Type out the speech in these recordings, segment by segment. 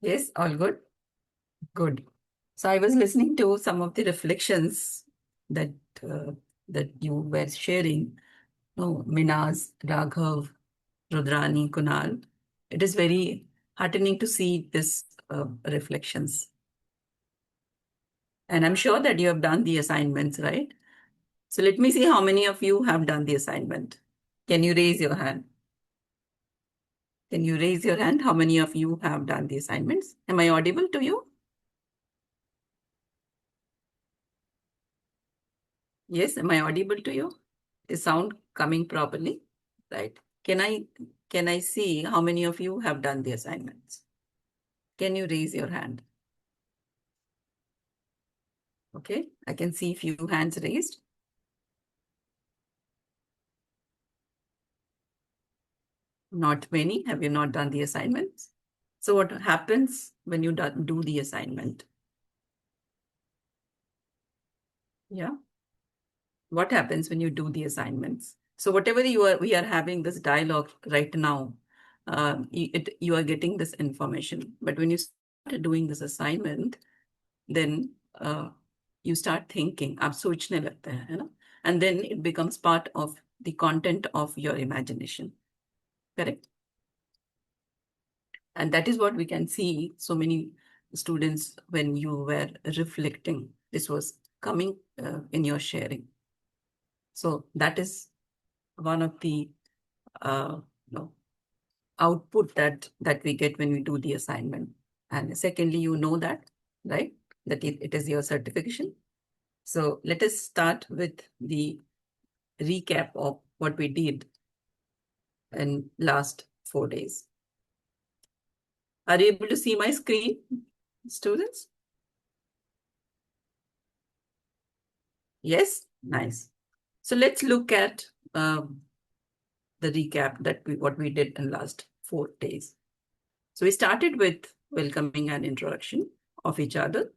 Yes, all good. Good. So I was listening to some of the reflections that uh, that you were sharing. No, Minaz, Raghav, Rudrani, Kunal. It is very heartening to see this reflections. And I'm sure that you have done the assignments, right? So let me see how many of you have done the assignment. Can you raise your hand? Can you raise your hand? How many of you have done the assignments? Am I audible to you? Yes, am I audible to you? Is sound coming properly? Right. Can I see how many of you have done the assignments? Can you raise your hand? Okay, I can see few hands raised. Not many. Have you not done the assignments? So what happens when you do the assignment? Yeah. What happens when you do the assignments? So whatever we are having this dialogue right now, you are getting this information. But when you start doing this assignment, then you start thinking, अब सोचने लगते हैं, है ना? And then it becomes part of the content of your imagination. Correct? And that is what we can see so many students when you were reflecting. This was coming in your sharing. So that is one of the uh, you know, output that we get when we do the assignment. And secondly, you know that, right? That it is your certification. So let us start with the recap of what we did in last 4 days. Are you able to see my screen, students? Yes? Nice. So let's look at the recap what we did in last 4 days. So we started with welcoming and introduction of each other.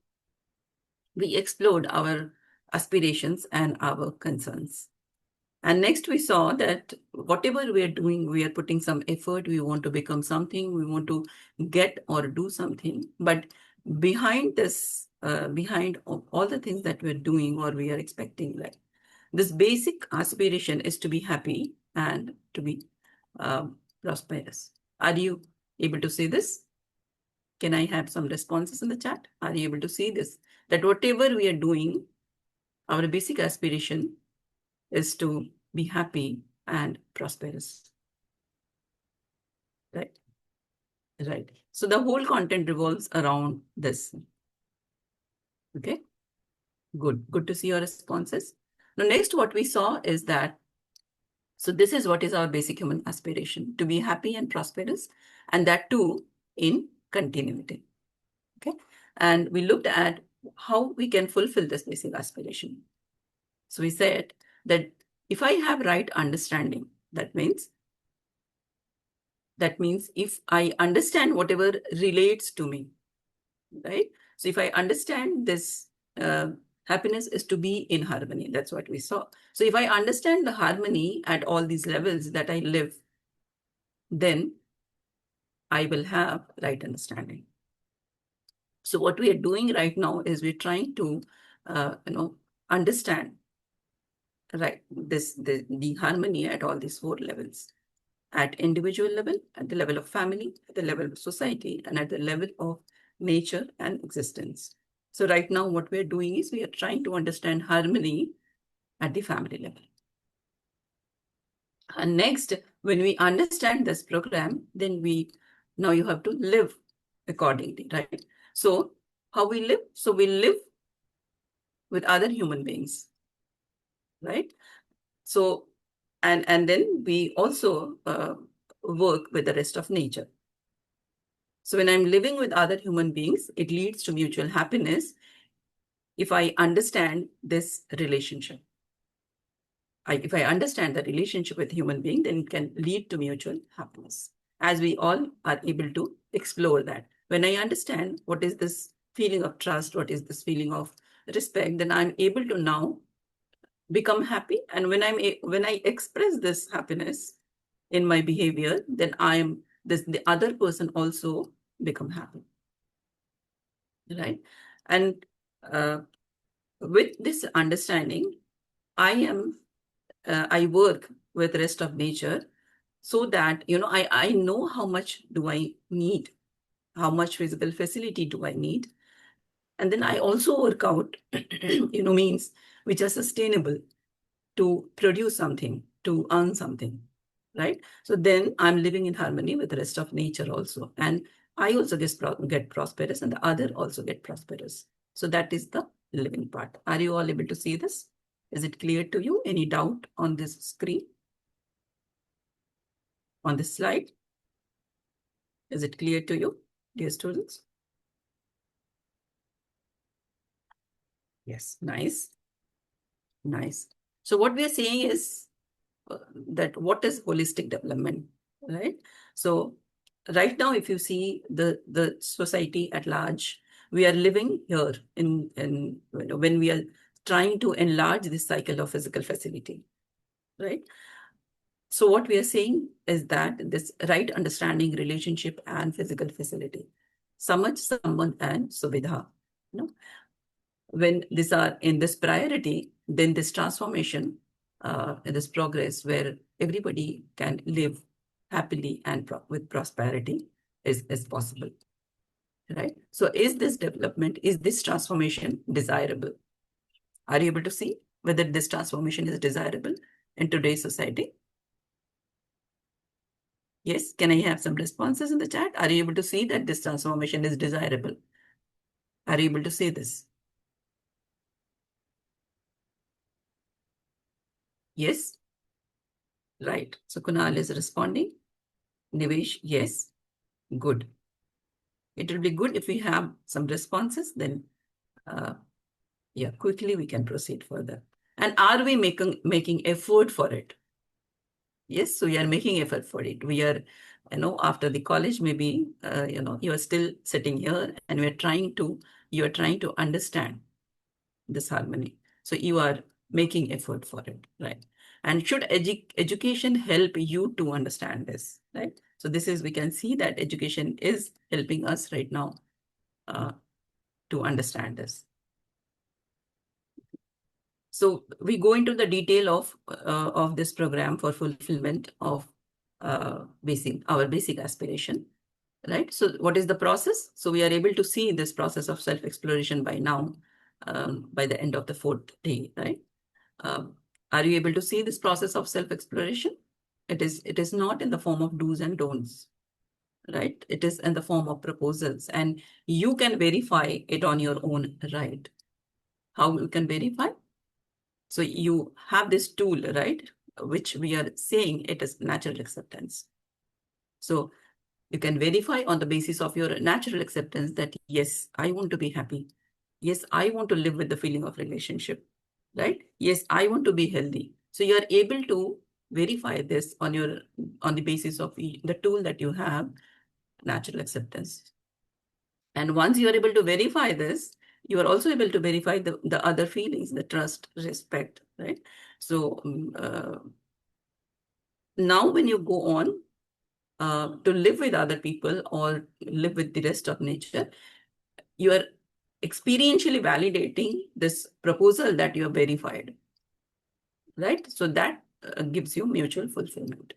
We explored our aspirations and our concerns. And next, we saw that whatever we are doing, we are putting some effort. We want to become something. We want to get or do something. But behind this, behind all the things that we're doing or we are expecting, like this basic aspiration is to be happy and to be prosperous. Are you able to see this? Can I have some responses in the chat? Are you able to see this? That whatever we are doing, our basic aspiration is to be happy and prosperous. Right? Right. So the whole content revolves around this. Okay. Good. Good to see your responses. Now, next, what we saw is that so this is what is our basic human aspiration, to be happy and prosperous, and that too in continuity. Okay. And we looked at how we can fulfill this basic aspiration. So we said that if I have right understanding, that means if I understand whatever relates to me, right? So if I understand this happiness is to be in harmony, that's what we saw. So if I understand the harmony at all these levels that I live, then I will have right understanding. So what we are doing right now is we're trying to, understand, right, the harmony at all these four levels. At individual level, at the level of family, at the level of society, and at the level of nature and existence. So right now, what we're doing is we are trying to understand harmony at the family level. And next, when we understand this program, then now you have to live accordingly, right? So how we live? So we live with other human beings, right? So, and then we also work with the rest of nature. So when I'm living with other human beings, it leads to mutual happiness if I understand this relationship. If I understand the relationship with human being, then it can lead to mutual happiness. As we all are able to explore that. When I understand what is this feeling of trust, what is this feeling of respect, then I'm able to now become happy. And when I express this happiness in my behavior, then the other person also become happy. right? And with this understanding, I work with rest of nature so that, I know how much do I need, how much physical facility do I need. And then I also work out, means which are sustainable to produce something, to earn something, right? So then I'm living in harmony with the rest of nature also. And I also get prosperous and the other also get prosperous. So that is the living part. Are you all able to see this? Is it clear to you? Any doubt on this screen? On this slide? Is it clear to you, dear students? Yes, nice, nice. So what we are saying is that what is holistic development, right? So right now, if you see the society at large, we are living here in when we are trying to enlarge this cycle of physical facility, right? So what we are saying is that this right understanding relationship and physical facility, samaj, sambandh, and suvidha. You know, when these are in this priority, then this transformation, this progress where everybody can live happily and with prosperity is possible, right? So is this development, is this transformation desirable? Are you able to see whether this transformation is desirable in today's society? Yes, can I have some responses in the chat? Are you able to see that this transformation is desirable? Are you able to see this? Yes? Right. So Kunal is responding. Nivesh, yes. Good. It will be good if we have some responses, then yeah, quickly we can proceed further. And are we making effort for it? Yes, so we are making effort for it. We are, after the college, maybe, you are still sitting here and you are trying to understand this harmony. So you are making effort for it, right? And should education help you to understand this, right? So this is, we can see that education is helping us right now to understand this. So we go into the detail of this program for fulfillment of our basic aspiration, right? So what is the process? So we are able to see this process of self-exploration by now, by the end of the 4th day, right? Um, are you able to see this process of self-exploration? It is not in the form of do's and don'ts, right? It is in the form of proposals, and you can verify it on your own, right? How you can verify? So you have this tool, right? Which we are saying it is natural acceptance. So you can verify on the basis of your natural acceptance that, yes, I want to be happy. Yes, I want to live with the feeling of relationship, right? Yes, I want to be healthy. So you are able to verify this on the basis of the tool that you have, natural acceptance. And once you are able to verify this, you are also able to verify the other feelings, the trust, respect, right? So now when you go on to live with other people or live with the rest of nature, you are experientially validating this proposal that you have verified, right? So that gives you mutual fulfillment.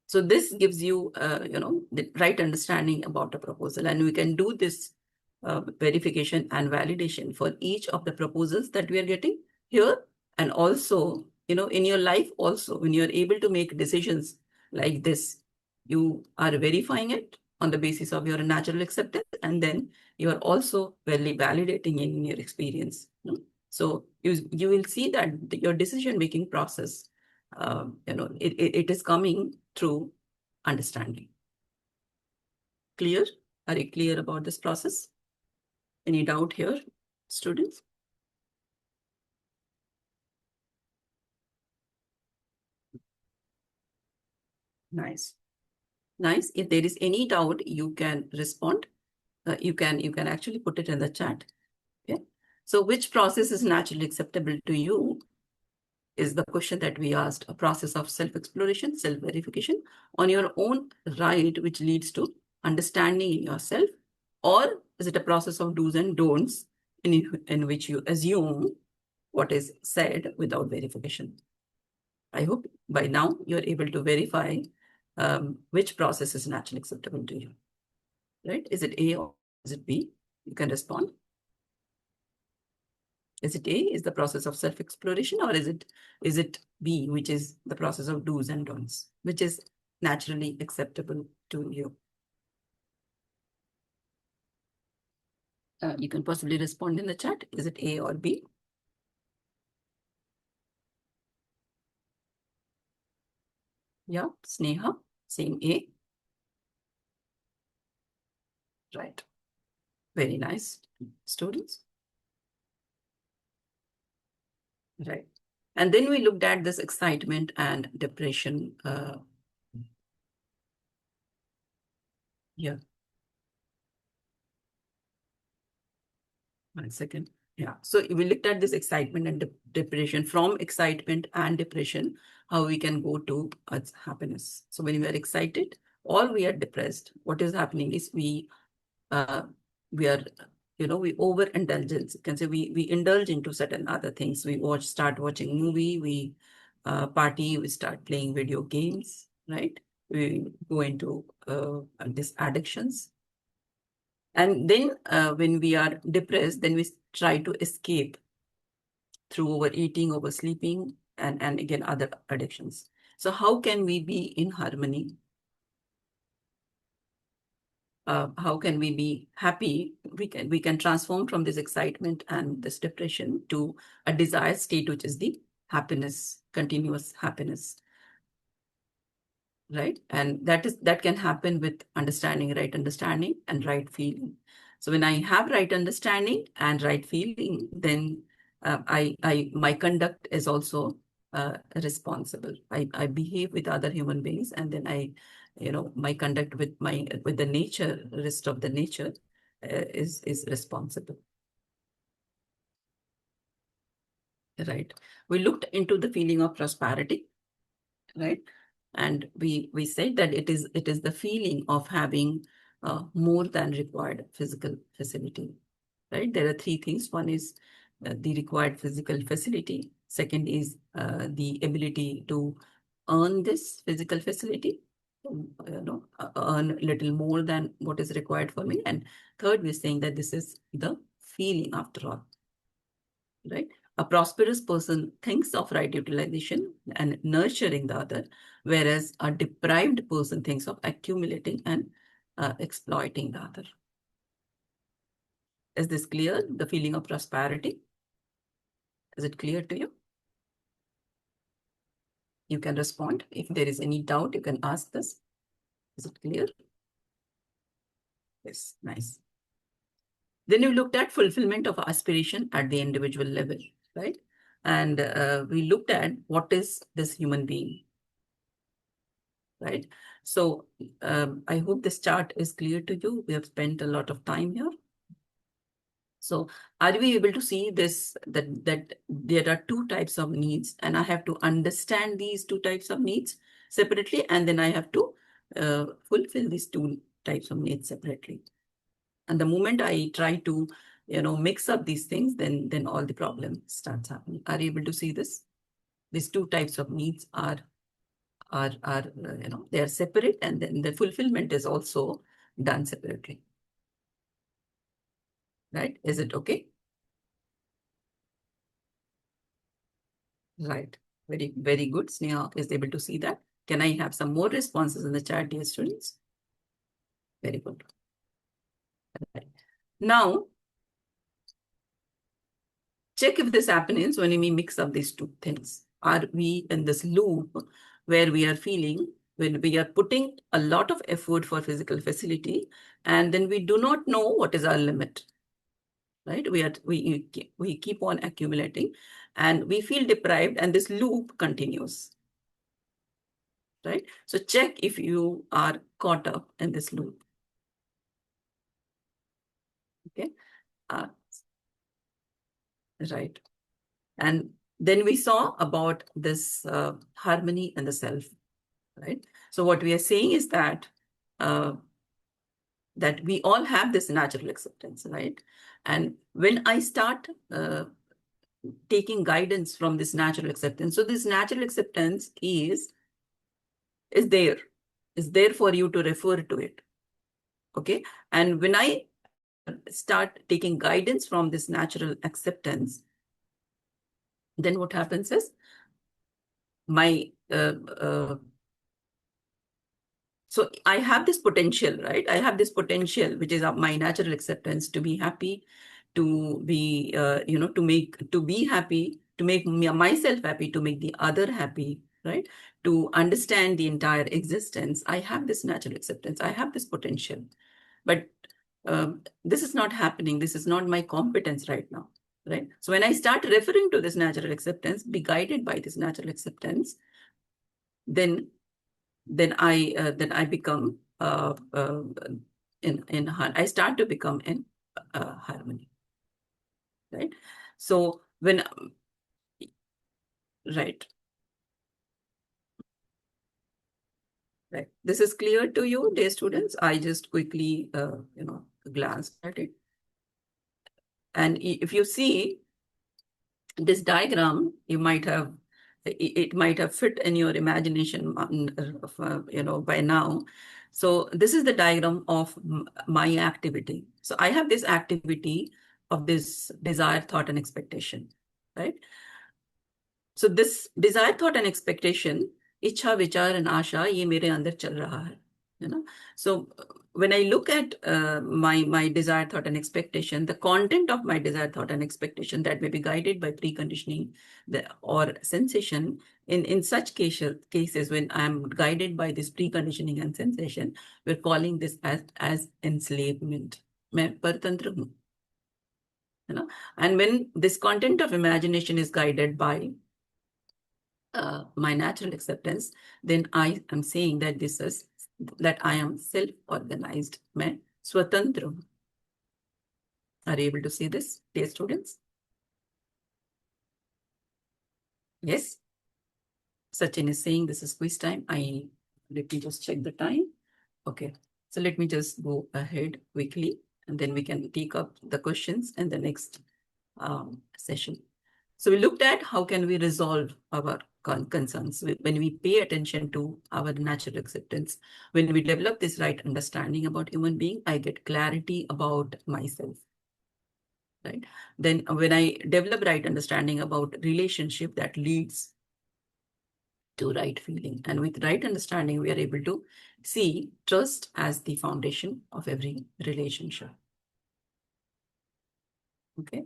So this gives you, the right understanding about a proposal, and we can do this verification and validation for each of the proposals that we are getting here, and also, in your life also, when you're able to make decisions like this, you are verifying it on the basis of your natural acceptance, and then you are also very validating in your experience. So you will see that your decision making process, it is coming through understanding. Clear? Are you clear about this process? Any doubt here, students? Nice. Nice. If there is any doubt, you can respond. You can actually put it in the chat. Okay. So which process is naturally acceptable to you is the question that we asked. A process of self-exploration, self-verification on your own right, which leads to understanding in yourself, Or is it a process of do's and don'ts in which you assume what is said without verification? I hope by now you're able to verify which process is naturally acceptable to you, right? Is it A or is it B? You can respond. Is it A, is the process of self-exploration, or is it B, which is the process of do's and don'ts, which is naturally acceptable to you? You can possibly respond in the chat. Is it A or B? Yeah, Sneha, same A. Right. Very nice, students. Right. And then we looked at this excitement and depression. Yeah. 1 second. Yeah. So we looked at this excitement and depression. From excitement and depression, how we can go to happiness. So when we are excited or we are depressed, what is happening is we are, we overindulgence. You can say we indulge into certain other things. We start watching movie, we party, we start playing video games, right? We go into these addictions. And then when we are depressed, then we try to escape through overeating, oversleeping, and again, other addictions. So how can we be in harmony? How can we be happy? We can transform from this excitement and this depression to a desired state, which is the happiness, continuous happiness, right? And that can happen with right understanding and right feeling. So when I have right understanding and right feeling, then my conduct is also responsible. I behave with other human beings, and then my conduct with the nature, rest of the nature, is responsible, right? We looked into the feeling of prosperity, right? And we said that it is the feeling of having more than required physical facility, right? There are three things. One is the required physical facility. Second is the ability to earn this physical facility, earn a little more than what is required for me. And third, we're saying that this is the feeling after all, right? A prosperous person thinks of right utilization and nurturing the other, whereas a deprived person thinks of accumulating and exploiting the other. Is this clear? The feeling of prosperity? Is it clear to you? You can respond. If there is any doubt, you can ask this. Is it clear? Yes, nice. Then you looked at fulfillment of aspiration at the individual level, right? And we looked at what is this human being, right? So I hope this chart is clear to you. We have spent a lot of time here. So are we able to see this, that there are two types of needs, and I have to understand these two types of needs separately, and then I have to fulfill these two types of needs separately. And the moment I try to, mix up these things, then all the problem starts happening. Are you able to see this? These two types of needs are they are separate, and then the fulfillment is also done separately, right? Is it okay? Right. Very, very good. Sneha is able to see that. Can I have some more responses in the chat, dear students? Very good. Right. Now, check if this happens when we mix up these two things. Are we in this loop where we are feeling, when we are putting a lot of effort for physical facility, and then we do not know what is our limit, right? We keep on accumulating, and we feel deprived, and this loop continues, right? So check if you are caught up in this loop. Okay. Uh, right. And then we saw about this harmony and the self, right? So what we are saying is that that we all have this natural acceptance, right? And when I start taking guidance from this natural acceptance, so this natural acceptance is there, is there for you to refer to it. Okay. And when I start taking guidance from this natural acceptance, then what happens is my so I have this potential, right? I have this potential, which is my natural acceptance, to be happy, to be, to be happy, to make myself happy, to make the other happy, right? To understand the entire existence. I have this natural acceptance. I have this potential. But this is not happening. This is not my competence right now, right? So when I start referring to this natural acceptance, be guided by this natural acceptance, then I become I start to become in harmony, right? So when right, right, this is clear to you, dear students. I just quickly glanced at it, and if you see this diagram, you might have it might have fit in your imagination, by now. So this is the diagram of my activity. So I have this activity of this desire, thought, and expectation, right? So this desire, thought, and expectation, इच्छा, विचार, and आशा, ये मेरे अंदर चल रहा है, you know. So when I look at my desire, thought, and expectation, the content of my desire, thought, and expectation that may be guided by preconditioning or sensation, in such cases when I'm guided by this preconditioning and sensation, we're calling this as enslavement. मैं परतंत्र हूँ, and when this content of imagination is guided by my natural acceptance, then I am saying that that I am self-organized. मैं स्वतंत्र हूँ. Are you able to see this, dear students? Yes. Sachin is saying this is quiz time. Let me just check the time. Okay. So let me just go ahead quickly, and then we can take up the questions in the next session. So we looked at how can we resolve our concerns when we pay attention to our natural acceptance. When we develop this right understanding about human being, I get clarity about myself, right? Then when I develop right understanding about relationship, that leads to right feeling. And with right understanding, we are able to see trust as the foundation of every relationship. Okay.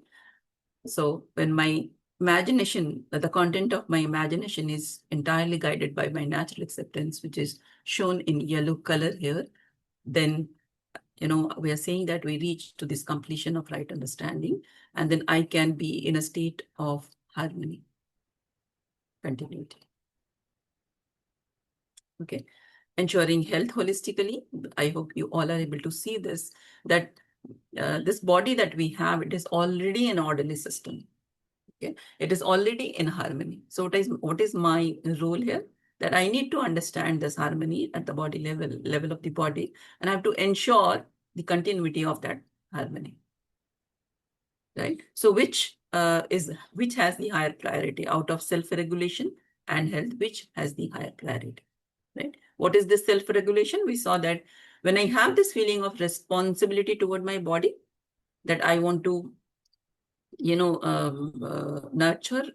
So when my imagination, the content of my imagination is entirely guided by my natural acceptance, which is shown in yellow color here, then, we are saying that we reach to this completion of right understanding, and then I can be in a state of harmony, continuity. Okay. Ensuring health holistically. I hope you all are able to see this, that this body that we have, it is already an orderly system. Okay, it is already in harmony. So what is my role here? That I need to understand this harmony at the body level of the body, and I have to ensure the continuity of that harmony. Right. So which has the higher priority out of self-regulation and health? Which has the higher priority? Right. What is this self-regulation? We saw that when I have this feeling of responsibility toward my body, that I want to nurture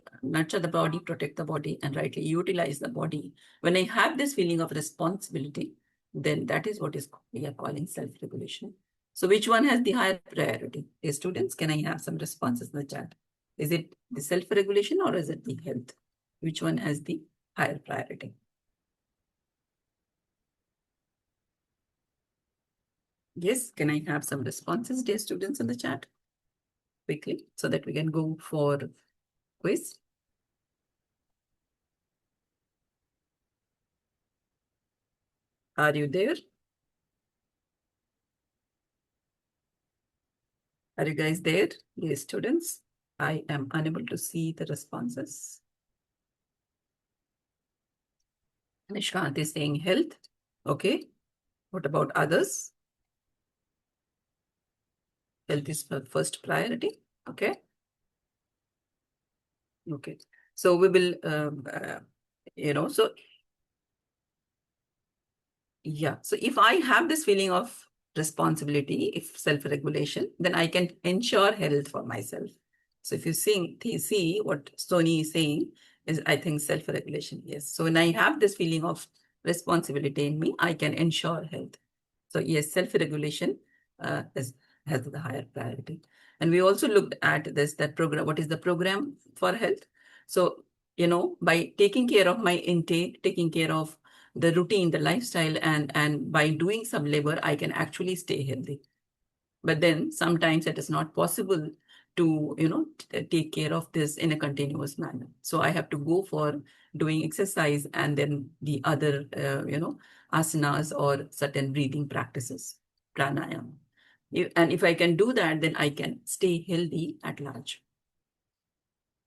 the body, protect the body, and rightly utilize the body. When I have this feeling of responsibility, then that is what we are calling self-regulation. So which one has the higher priority? Hey, students, can I have some responses in the chat? Is it the self-regulation or is it the health? Which one has the higher priority? Yes, can I have some responses, dear students, in the chat? Quickly, so that we can go for quiz. Are you there? Are you guys there, dear students? I am unable to see the responses. Nishkant is saying health. Okay. What about others? health is first priority. Okay. Okay. So we will, so yeah. So if I have this feeling of responsibility, if self-regulation, then I can ensure health for myself. So if you see what Sony is saying is, I think self-regulation. Yes. So when I have this feeling of responsibility in me, I can ensure health. So yes, self-regulation has the higher priority. And we also looked at that program. What is the program for health? So, by taking care of my intake, taking care of the routine, the lifestyle, and by doing some labor, I can actually stay healthy. But then sometimes it is not possible to, take care of this in a continuous manner. So I have to go for doing exercise and then the other, asanas or certain breathing practices, pranayama. And if I can do that, then I can stay healthy at large.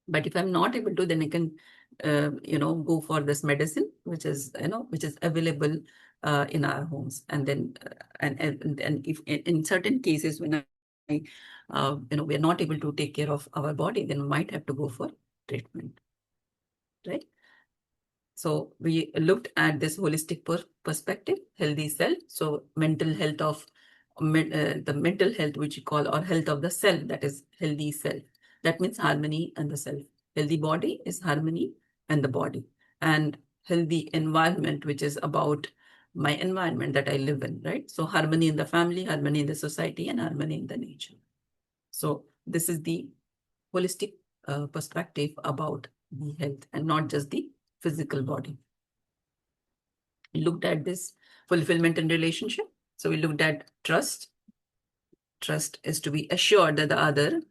But if I'm not able to, then I can, go for this medicine, which is, which is available in our homes. And then, and if in certain cases when we are not able to take care of our body, then we might have to go for treatment, right? So we looked at this holistic perspective, healthy self. So mental health of the mental health, which you call, or health of the self, that is healthy self. That means harmony and the self. Healthy body is harmony and the body. And healthy environment, which is about my environment that I live in, right? So harmony in the family, harmony in the society, and harmony in the nature. So this is the holistic perspective about the health and not just the physical body. We looked at this fulfillment in relationship. So we looked at trust. Trust is to be assured that the other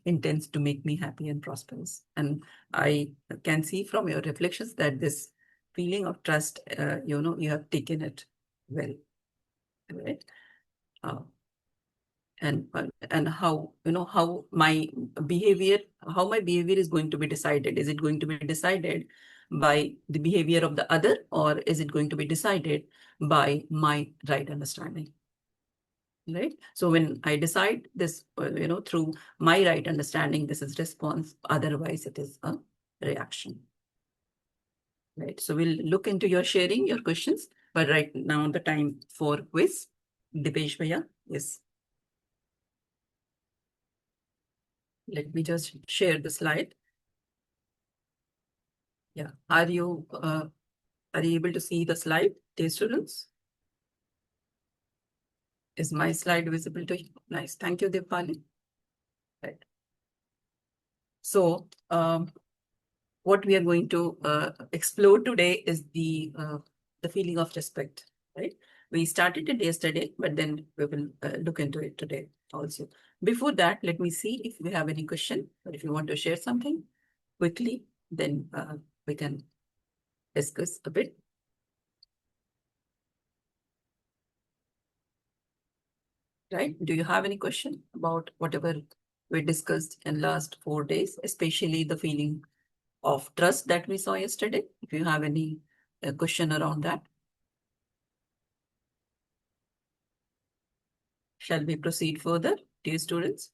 intends to make me happy and prosperous. And I can see from your reflections that this feeling of trust, you have taken it well, right? Uh, and how, how my behavior is going to be decided. Is it going to be decided by the behavior of the other, or is it going to be decided by my right understanding, right? So when I decide this, through my right understanding, this is response, otherwise it is a reaction, right? So we'll look into your sharing your questions, but right now the time for quiz. Dipesh Bhaiya, yes. Let me just share the slide. Yeah. Are you able to see the slide, dear students? Is my slide visible to you? Nice. Thank you, Dipali. Right. So what we are going to explore today is the feeling of respect, right? We started it yesterday, but then we will look into it today also. Before that, let me see if we have any question, or if you want to share something quickly, then we can discuss a bit. Right? Do you have any question about whatever we discussed in last 4 days, especially the feeling of trust that we saw yesterday? If you have any question around that. Shall we proceed further, dear students?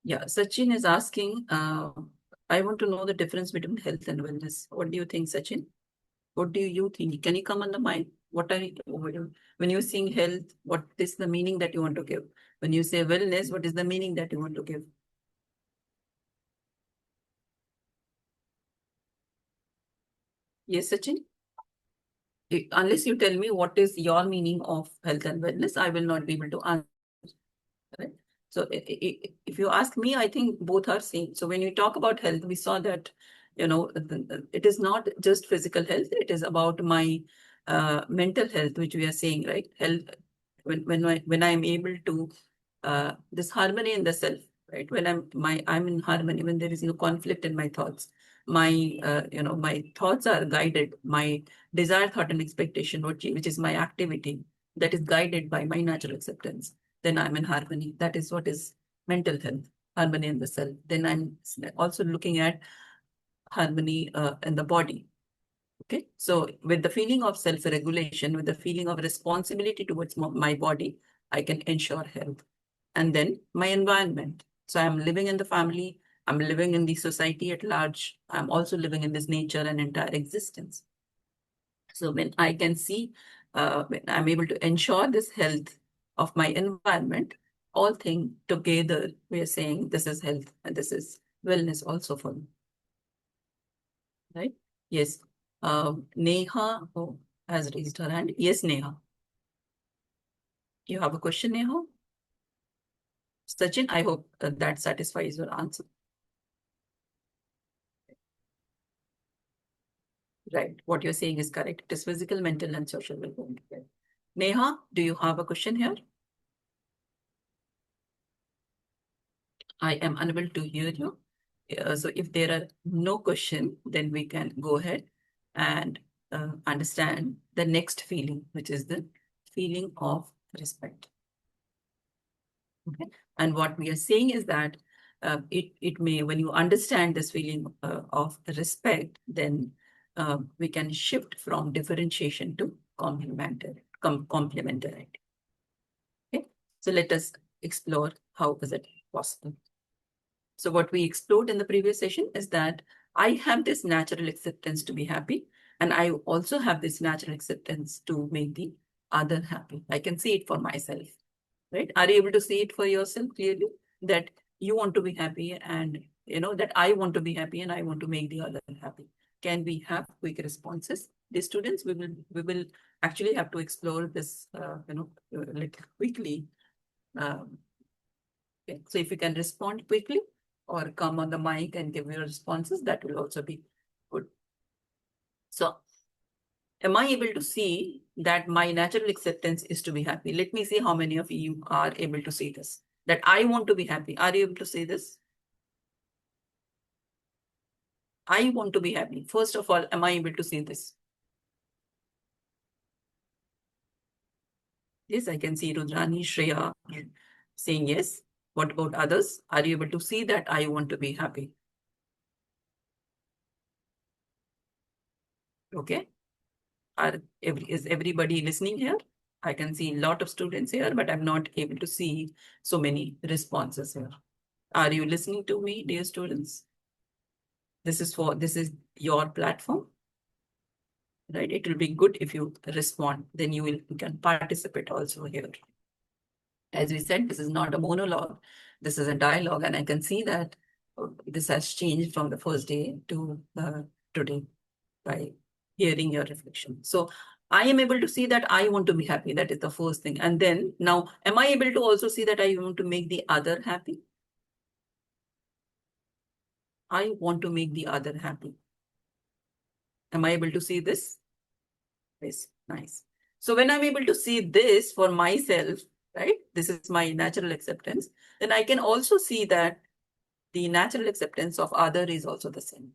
Yeah, Sachin is asking, I want to know the difference between health and wellness. What do you think, Sachin? What do you think? Can you come on the mic? When you're saying health, what is the meaning that you want to give? When you say wellness, what is the meaning that you want to give? Yes, Sachin? Unless you tell me what is your meaning of health and wellness, I will not be able to answer. Right? So if you ask me, I think both are same. So when we talk about health, we saw that, it is not just physical health. It is about my mental health, which we are saying, right? Health, when I'm able to this harmony in the self, right? When I'm in harmony, when there is no conflict in my thoughts, my thoughts are guided, my desire, thought, and expectation, which is my activity, that is guided by my natural acceptance, then I'm in harmony. That is what is mental health, harmony in the self. Then I'm also looking at harmony in the body. Okay, so with the feeling of self-regulation, with the feeling of responsibility towards my body, I can ensure health. And then my environment. So I'm living in the family, I'm living in the society at large, I'm also living in this nature and entire existence. So when I can see, when I'm able to ensure this health of my environment, all things together, we are saying this is health and this is wellness also for me. Right? Yes. Neha has raised her hand. Yes, Neha. You have a question, Neha? Sachin, I hope that satisfies your answer. Right. What you're saying is correct. It is physical, mental, and social well-being. Right. Neha, do you have a question here? I am unable to hear you. So if there are no question, then we can go ahead and understand the next feeling, which is the feeling of respect. Okay. And what we are saying is that it may, when you understand this feeling of respect, then we can shift from differentiation to complementarity. Okay. So let us explore how is it possible. So what we explored in the previous session is that I have this natural acceptance to be happy, and I also have this natural acceptance to make the other happy. I can see it for myself, right? Are you able to see it for yourself clearly that you want to be happy and that I want to be happy and I want to make the other happy? Can we have quick responses? The students, we will actually have to explore this, little quickly. Um, okay. So if you can respond quickly or come on the mic and give your responses, that will also be good. So am I able to see that my natural acceptance is to be happy? Let me see how many of you are able to see this. That I want to be happy. Are you able to see this? I want to be happy. First of all, am I able to see this? Yes, I can see Rudrani, Shreya saying yes. What about others? Are you able to see that I want to be happy? Okay. Is everybody listening here? I can see a lot of students here, but I'm not able to see so many responses here. Are you listening to me, dear students? This is your platform, right? It will be good if you respond, then you can participate also here. As we said, this is not a monologue, this is a dialogue, and I can see that this has changed from the first day to today by hearing your reflection. So I am able to see that I want to be happy. That is the first thing. And then now, am I able to also see that I want to make the other happy? I want to make the other happy. Am I able to see this? Yes, nice. So when I'm able to see this for myself, right, this is my natural acceptance, then I can also see that the natural acceptance of other is also the same,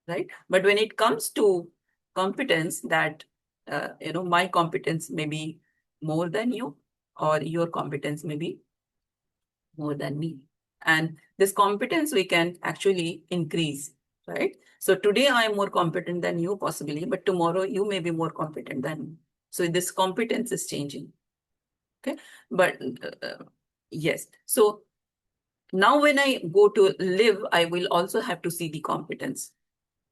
right? But when it comes to competence, that my competence may be more than you, or your competence may be more than me, and this competence we can actually increase, right? So today I am more competent than you possibly, but tomorrow you may be more competent than me. So this competence is changing. Okay. But yes, so now when I go to live, I will also have to see the competence.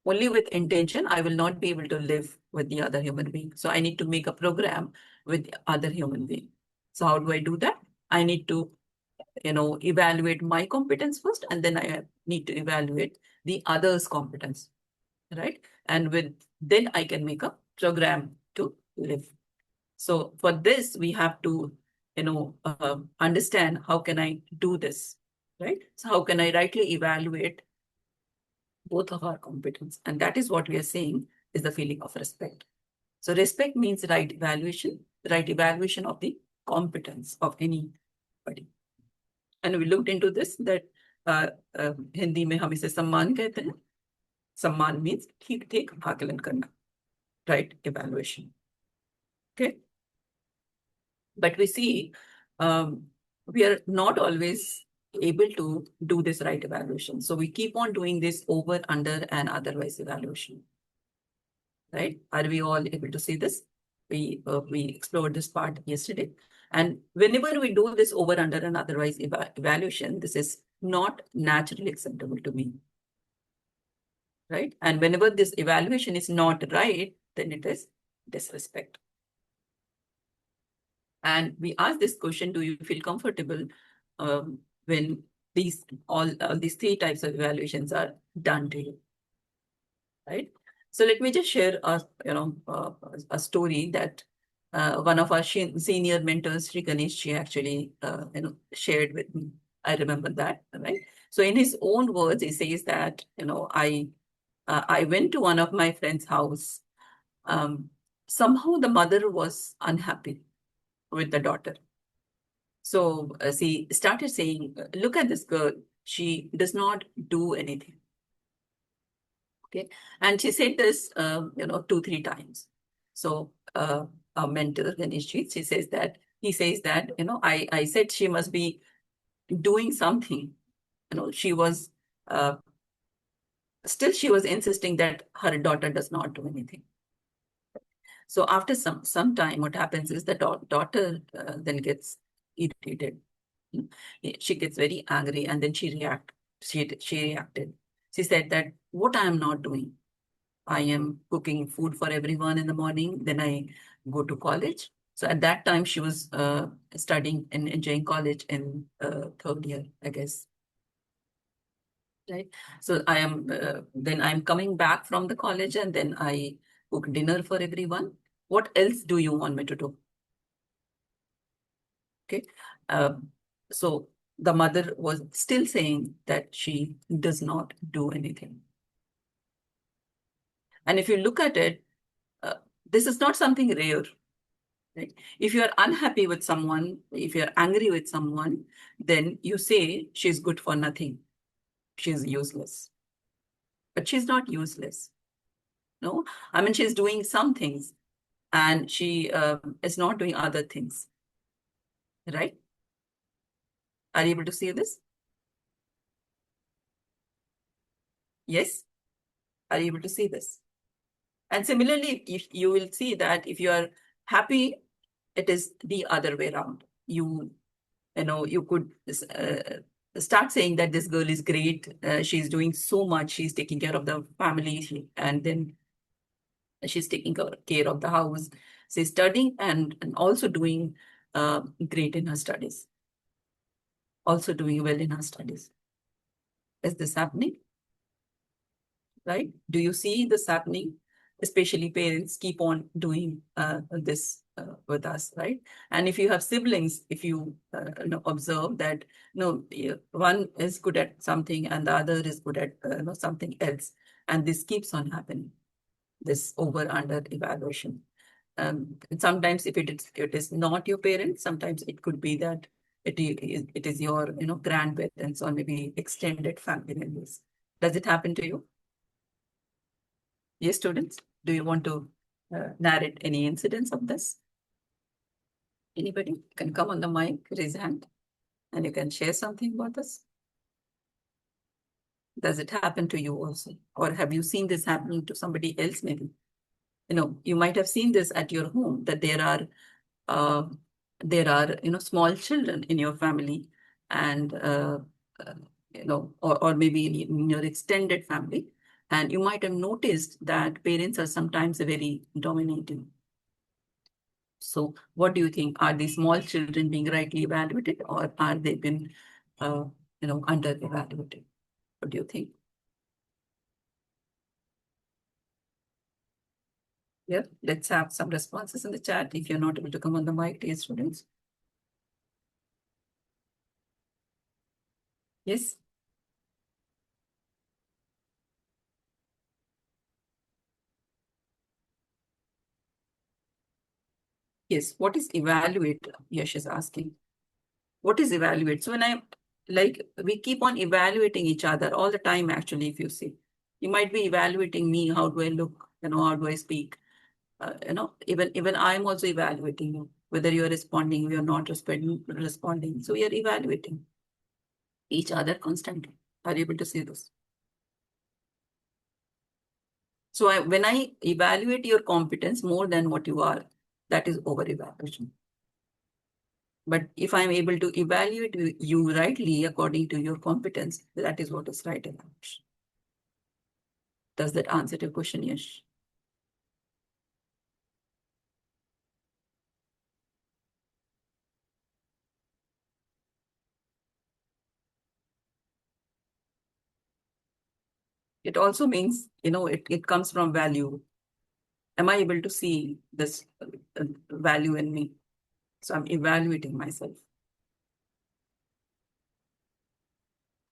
Only with intention, I will not be able to live with the other human being. So I need to make a program with the other human being. So how do I do that? I need to, evaluate my competence first, and then I need to evaluate the other's competence, right? And then I can make a program to live. So for this, we have to, understand how can I do this, right? So how can I rightly evaluate both of our competence? And that is what we are saying is the feeling of respect. So respect means right evaluation of the competence of anybody. And we looked into this that Hindi में हम इसे सम्मान कहते हैं. सम्मान means ठीक ठीक आकलन करना, right evaluation. Okay. But we see we are not always able to do this right evaluation. So we keep on doing this over, under, and otherwise evaluation. right? Are we all able to see this? We explored this part yesterday. And whenever we do this over, under, and otherwise evaluation, this is not naturally acceptable to me, right? And whenever this evaluation is not right, then it is disrespect. And we ask this question: do you feel comfortable when these all these three types of evaluations are done to you, right? So let me just share a story that one of our senior mentors, Sri Ganesh, she actually shared with me. I remember that, right? So in his own words, he says that I went to one of my friend's house. Um, Somehow the mother was unhappy with the daughter. So she started saying, "Look at this girl. She does not do anything." Okay. And she said this, 2, 3 times. So our mentor, Ganeshji, he says that, I said she must be doing something. She was, still she was insisting that her daughter does not do anything. So after some time, what happens is the daughter then gets irritated. Mm. She gets very angry and then she reacted. She said that what I am not doing. I am cooking food for everyone in the morning. Then I go to college. So at that time, she was studying and enjoying college in third year, I guess. Right. So then I'm coming back from the college and then I cook dinner for everyone. What else do you want me to do? Okay. Uh, so the mother was still saying that she does not do anything. And if you look at it, uh, this is not something rare. Right? If you are unhappy with someone, if you're angry with someone, then you say she's good for nothing. She's useless. But she's not useless. No, I mean, she's doing some things and she is not doing other things. Right? Are you able to see this? Yes? Are you able to see this? And similarly, if you will see that if you are happy, it is the other way around. You could start saying that this girl is great. She's doing so much. She's taking care of the family, and then she's taking care of the house. She's studying and also doing great in her studies. Also doing well in her studies. Is this happening? Right? Do you see this happening? Especially parents keep on doing this with us, right? And if you have siblings, if you observe that one is good at something and the other is good at something else, and this keeps on happening, this over under evaluation. And sometimes if it is not your parents, sometimes it could be that it is your grandparents or maybe extended family members. Does it happen to you? Yes, students, do you want to narrate any incidents of this? Anybody? You can come on the mic, raise hand, and you can share something about this. Does it happen to you also? Or have you seen this happening to somebody else maybe? You might have seen this at your home, that uh, small children in your family and, uh, or maybe in your extended family. And you might have noticed that parents are sometimes very dominating. So what do you think? Are these small children being rightly evaluated or are they been, under evaluated? What do you think? Yeah, let's have some responses in the chat. If you're not able to come on the mic, dear students. Yes. Yes. What is evaluate? Yash is asking. What is evaluate? So when we keep on evaluating each other all the time, actually, if you see, you might be evaluating me. How do I look? How do I speak? Even I'm also evaluating you, whether you're responding, we are not responding. So we are evaluating each other constantly. Are you able to see this? So when I evaluate your competence more than what you are, that is over-evaluation. But if I'm able to evaluate you rightly according to your competence, that is what is right evaluation. Does that answer your question, Yash? It also means, it comes from value. Am I able to see this value in me? So I'm evaluating myself.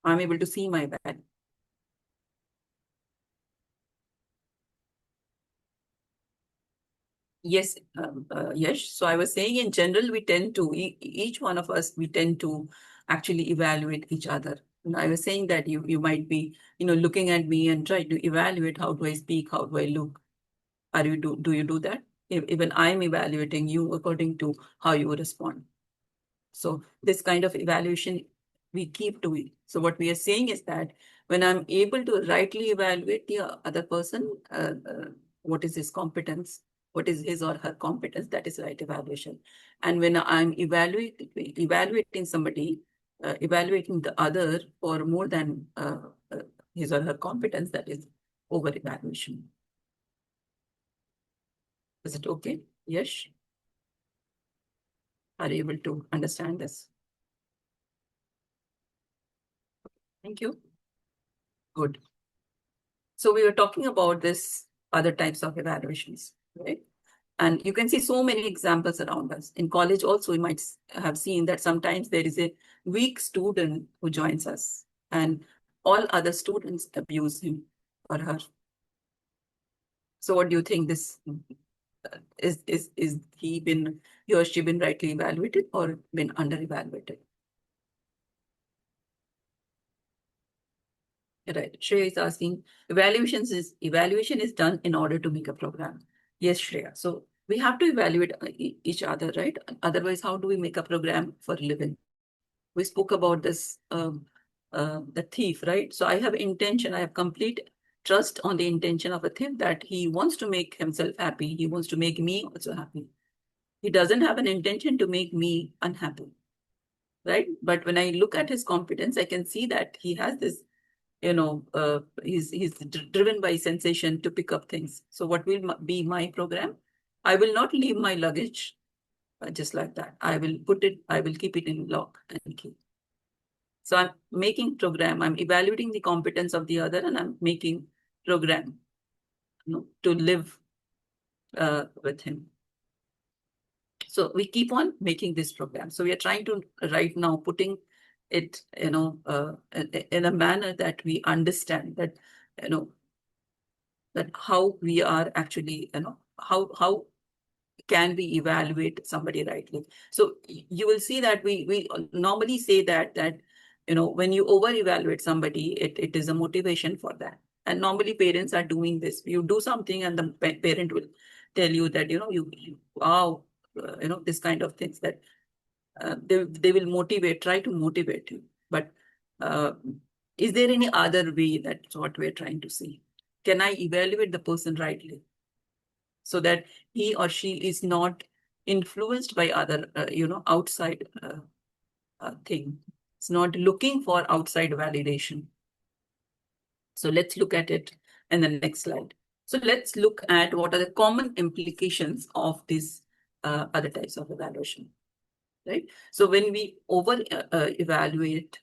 I'm able to see my value. Yes, yes. So I was saying in general, we tend to, each one of us, we tend to actually evaluate each other. And I was saying that you might be, looking at me and try to evaluate how do I speak, how do I look. Do you do that? Even I'm evaluating you according to how you respond. So this kind of evaluation we keep doing. So what we are saying is that when I'm able to rightly evaluate the other person, what is his competence, what is his or her competence, that is right evaluation. And when I'm evaluating somebody, evaluating the other for more than his or her competence, that is over evaluation. Is it okay? Yes. Are you able to understand this? Thank you. Good. So we were talking about this other types of evaluations, right? And you can see so many examples around us. In college also, you might have seen that sometimes there is a weak student who joins us and all other students abuse him or her. So what do you think this is he or she been rightly evaluated or been under evaluated? Right. Shreya is asking, evaluation is done in order to make a program. Yes, Shreya. So we have to evaluate each other, right? Otherwise, how do we make a program for living? We spoke about this, the thief, right? So I have intention, I have complete trust on the intention of a thief that he wants to make himself happy. He wants to make me also happy. He doesn't have an intention to make me unhappy, right? But when I look at his competence, I can see that he has this, he's driven by sensation to pick up things. So what will be my program? I will not leave my luggage just like that. I will keep it in lock and key. So I'm making program, I'm evaluating the competence of the other and I'm making program, to live with him. So we keep on making this program. So we are trying to right now putting it, in a manner that we understand that, you know, that how we are actually, how can we evaluate somebody rightly. So you will see that we normally say that when you over evaluate somebody, it is a motivation for that. And normally parents are doing this. You do something and the parent will tell you that wow, this kind of things that they will try to motivate you. But uh, is there any other way? That's what we're trying to see. Can I evaluate the person rightly so that he or she is not influenced by other, outside thing? It's not looking for outside validation. So let's look at it in the next slide. So let's look at what are the common implications of these other types of evaluation. Right. So when we over evaluate,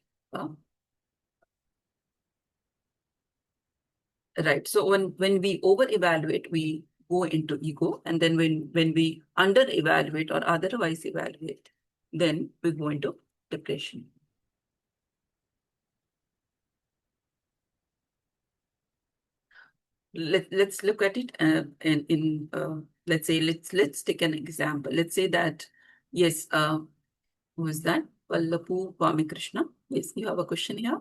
right. So when we over evaluate, we go into ego, and then when we under evaluate or otherwise evaluate, then we go into depression. Let's look at it let's say let's take an example. Let's say that yes, who is that? Vallapu Vamikrishna. Yes, you have a question here.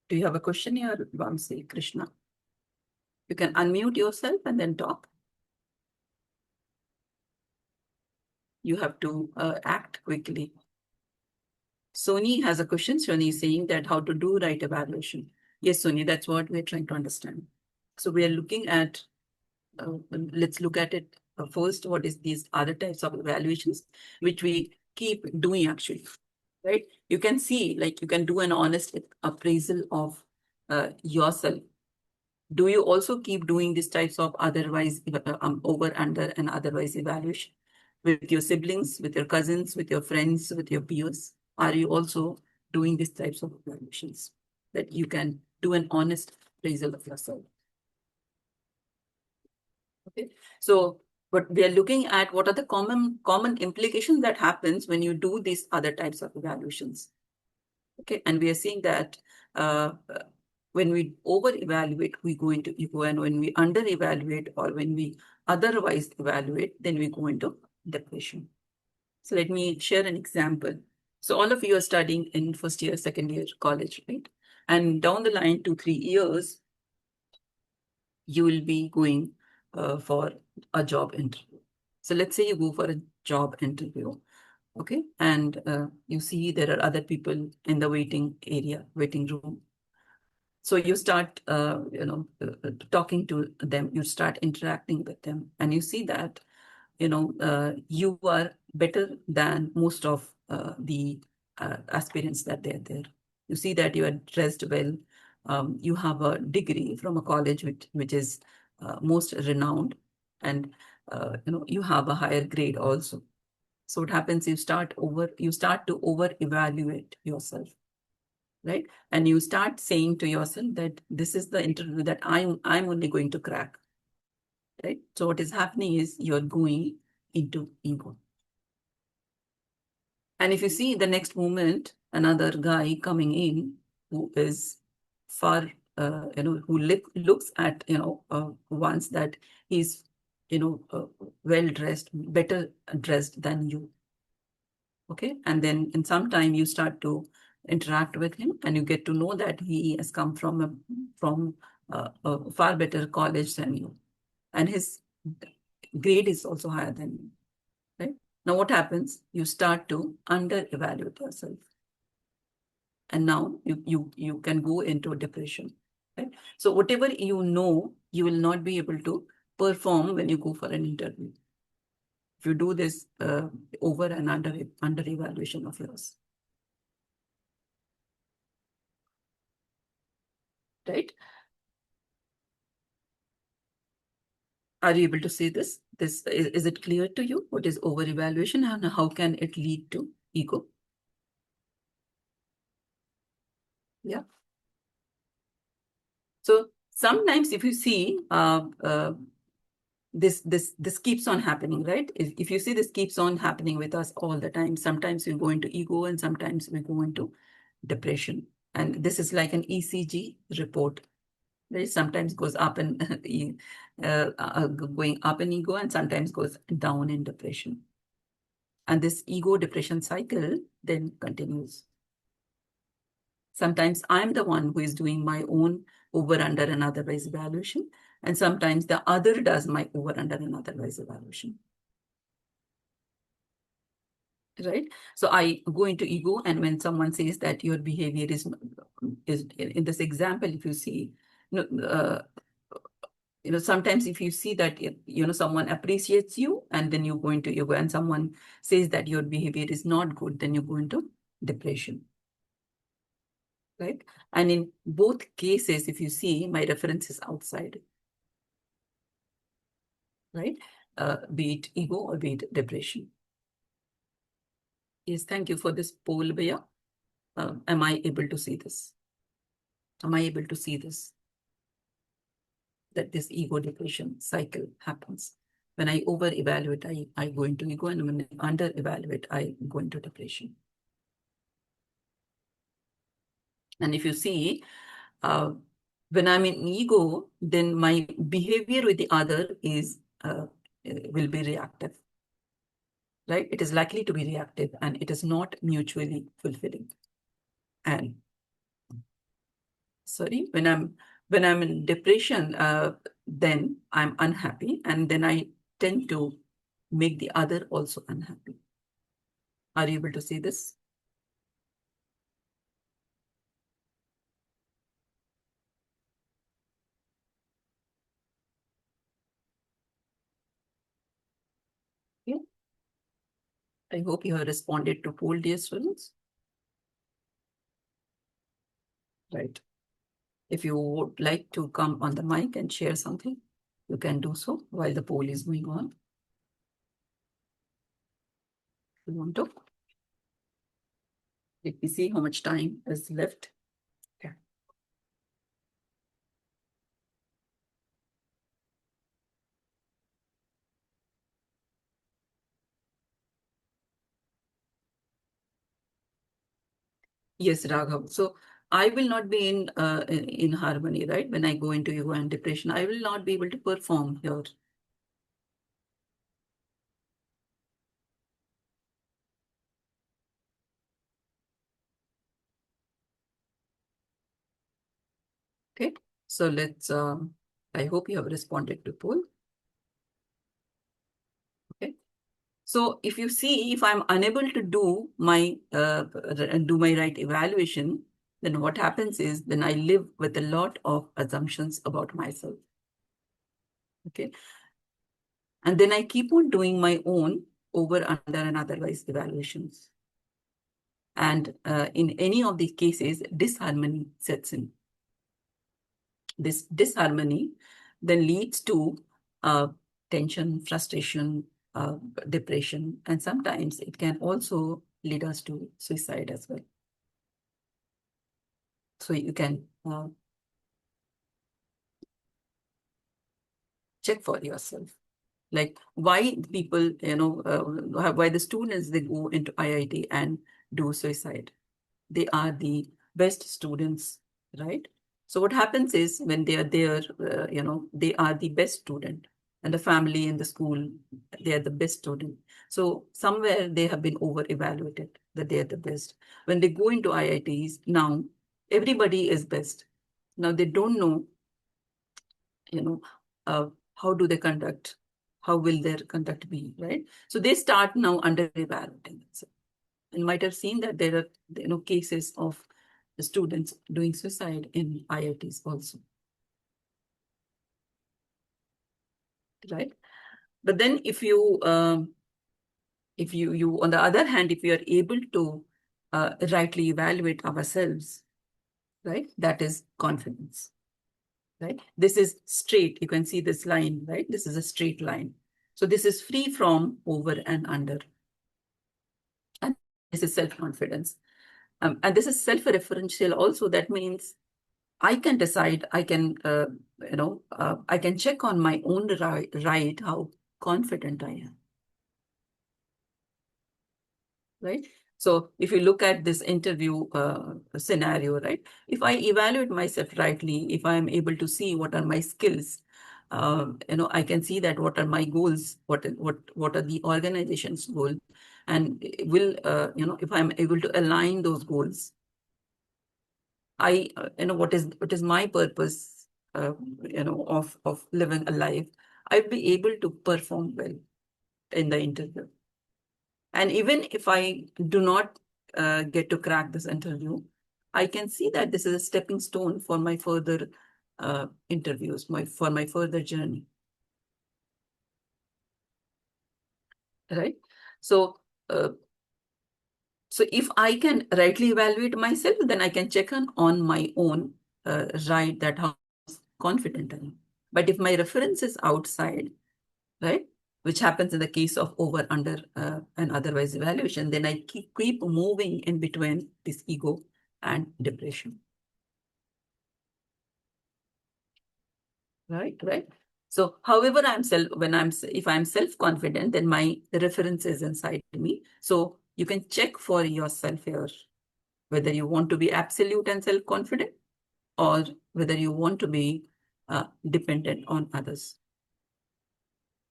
Do you have a question here, Vamsi Krishna? You can unmute yourself and then talk. You have to act quickly. Sony has a question. Sony is saying that how to do right evaluation. Yes, Sonia, that's what we're trying to understand. So we are looking at, let's look at it first. What is these other types of evaluations which we keep doing actually, right? You can see, like you can do an honest appraisal of yourself. Do you also keep doing these types of otherwise over, under, and otherwise evaluation with your siblings, with your cousins, with your friends, with your peers? Are you also doing these types of evaluations that you can do an honest appraisal of yourself? Okay, so but we are looking at what are the common implications that happens when you do these other types of evaluations. Okay, and we are seeing that when we over evaluate, we go into ego, and when we under evaluate or when we otherwise evaluate, then we go into depression. So let me share an example. So all of you are studying in first year, second year college, right? And down the line, 2-3 years, you will be going for a job interview. So let's say you go for a job interview, okay, and you see there are other people in the waiting room. So you start, talking to them, you start interacting with them, and you see that, you are better than most of the aspirants that they're there. You see that you are dressed well. You have a degree from a college which is most renowned, and you have a higher grade also. So what happens? You start to over evaluate yourself, right? And you start saying to yourself that this is the interview that I'm only going to crack, right? So what is happening is you're going into ego. And if you see the next moment, another guy coming in who is far, who looks at, once that he's, well dressed, better dressed than you. Okay. And then in some time you start to interact with him and you get to know that he has come from a far better college than you. And his grade is also higher than you. Right? Now what happens? You start to under-evaluate yourself. And now you can go into depression. Right? So whatever you know, you will not be able to perform when you go for an interview. If you do this over and under evaluation of yours. Right? Are you able to see this? Is it clear to you? What is over evaluation and how can it lead to ego? Yeah. So sometimes if you see this keeps on happening, right? If you see this keeps on happening with us all the time, sometimes we go into ego and sometimes we go into depression. And this is like an ECG report. Right? Sometimes goes up and going up in ego and sometimes goes down in depression. And this ego depression cycle then continues. Sometimes I'm the one who is doing my own over, under, and otherwise evaluation. And sometimes the other does my over, under, and otherwise evaluation. Right? So I go into ego, and when someone says that your behavior is in this example, if you see, sometimes if you see that, someone appreciates you and then you go into ego, and someone says that your behavior is not good, then you go into depression. Right? And in both cases, if you see, my reference is outside. Right? Be it ego or be it depression. Yes, thank you for this poll, Bhaiya. Am I able to see this? Am I able to see this? That this ego depression cycle happens. When I over evaluate, I go into ego, and when I under evaluate, I go into depression. And if you see, when I'm in ego, then my behavior with the other will be reactive. Right? It is likely to be reactive and it is not mutually fulfilling. And sorry, when I'm in depression, then I'm unhappy, and then I tend to make the other also unhappy. Are you able to see this? I hope you have responded to poll, dear students. Right. If you would like to come on the mic and share something, you can do so while the poll is going on. You want to? Let me see how much time is left. Okay. Yes, Raghav. So I will not be in harmony, right? When I go into yoga and depression, I will not be able to perform here. Okay. So let's. I hope you have responded to poll. Okay. So if you see, if I'm unable to do my right evaluation, then what happens is then I live with a lot of assumptions about myself. Okay. And then I keep on doing my own over, under, and otherwise evaluations. And in any of these cases, disharmony sets in. This disharmony then leads to uh, tension, frustration, uh, depression, and sometimes it can also lead us to suicide as well. So you can check for yourself, like why people, why the students they go into IIT and do suicide. They are the best students, right? So what happens is when they are there, they are the best student, and the family and the school, they are the best student. So somewhere they have been over evaluated that they are the best. When they go into IITs now, everybody is best. Now they don't know, you know, how do they conduct? How will their conduct be, right? So they start now under evaluating themselves. And might have seen that there are cases of the students doing suicide in IITs also, right? But then if you on the other hand, if you are able to rightly evaluate ourselves, right, that is confidence, right? This is straight. You can see this line, right? This is a straight line. So this is free from over and under, and this is self-confidence. And this is self-referential also. That means I can decide, I can check on my own right how confident I am, right? So if you look at this interview scenario, right? If I evaluate myself rightly, if I am able to see what are my skills, I can see that what are my goals, what are the organization's goals, and if I'm able to align those goals, what is my purpose, of living a life, I'd be able to perform well in the interview. And even if I do not get to crack this interview, I can see that this is a stepping stone for my further interviews, for my further journey, right? So, uh, so if I can rightly evaluate myself, then I can check on my own right, that how confident I am. But if my reference is outside, right, which happens in the case of over, under, and otherwise evaluation, then I keep moving in between this ego and depression. Right. So, however, if I'm self-confident, then my reference is inside me. So you can check for yourself here whether you want to be absolute and self-confident, or whether you want to be dependent on others.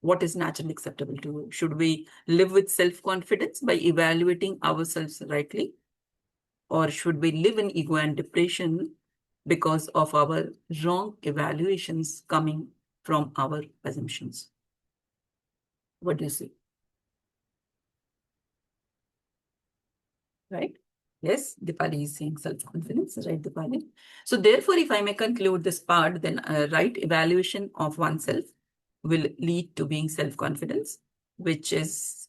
What is naturally acceptable to you? Should we live with self-confidence by evaluating ourselves rightly? Or should we live in ego and depression because of our wrong evaluations coming from our assumptions? What do you say? Right? Yes, Dipali is saying self-confidence, right, Dipali? So therefore, if I may conclude this part, then right evaluation of oneself will lead to being self-confidence, which is,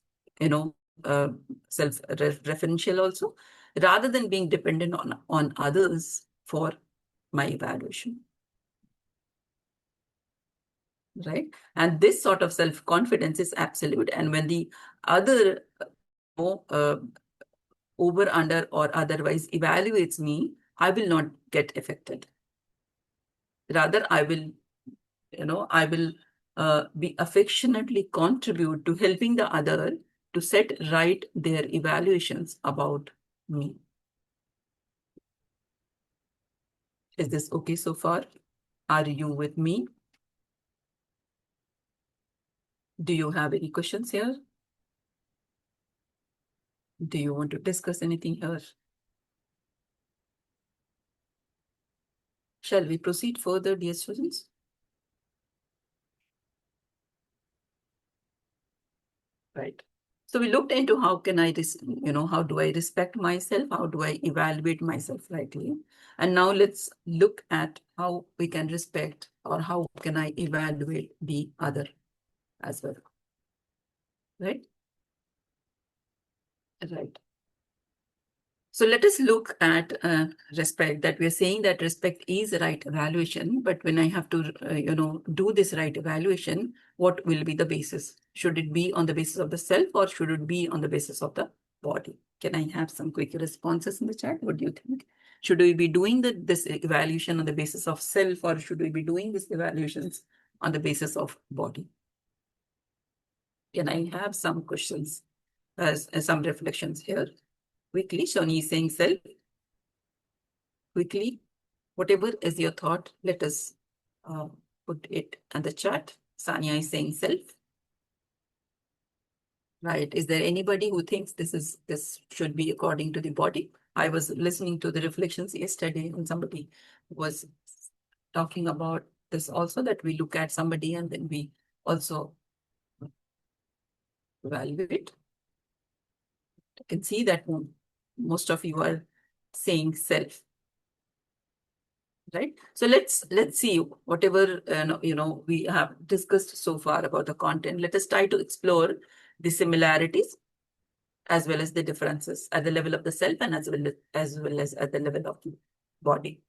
self-referential also, rather than being dependent on others for my evaluation. Right? And this sort of self-confidence is absolute. And when the other over, under, or otherwise evaluates me, I will not get affected. Rather, I will be affectionately contribute to helping the other to set right their evaluations about me. Is this okay so far? Are you with me? Do you have any questions here? Do you want to discuss anything here? Shall we proceed further, dear students? Right. So we looked into how can I, how do I respect myself? How do I evaluate myself rightly? And now let's look at how we can respect, or how can I evaluate the other as well. Right? Right. So let us look at respect, that we're saying that respect is the right evaluation, but when I have to, do this right evaluation, what will be the basis? Should it be on the basis of the self, or should it be on the basis of the body? Can I have some quick responses in the chat? What do you think? Should we be doing this evaluation on the basis of self, or should we be doing these evaluations on the basis of body? Can I have some questions, some reflections here? Quickly, Shani is saying self. Quickly, whatever is your thought, let us put it in the chat. Sanya is saying self. Right. Is there anybody who thinks this should be according to the body? I was listening to the reflections yesterday, and somebody was talking about this also, that we look at somebody and then we also evaluate. I can see that most of you are saying self. Right. So let's see whatever we have discussed so far about the content. Let us try to explore the similarities as well as the differences at the level of the self, and as well as at the level of the body.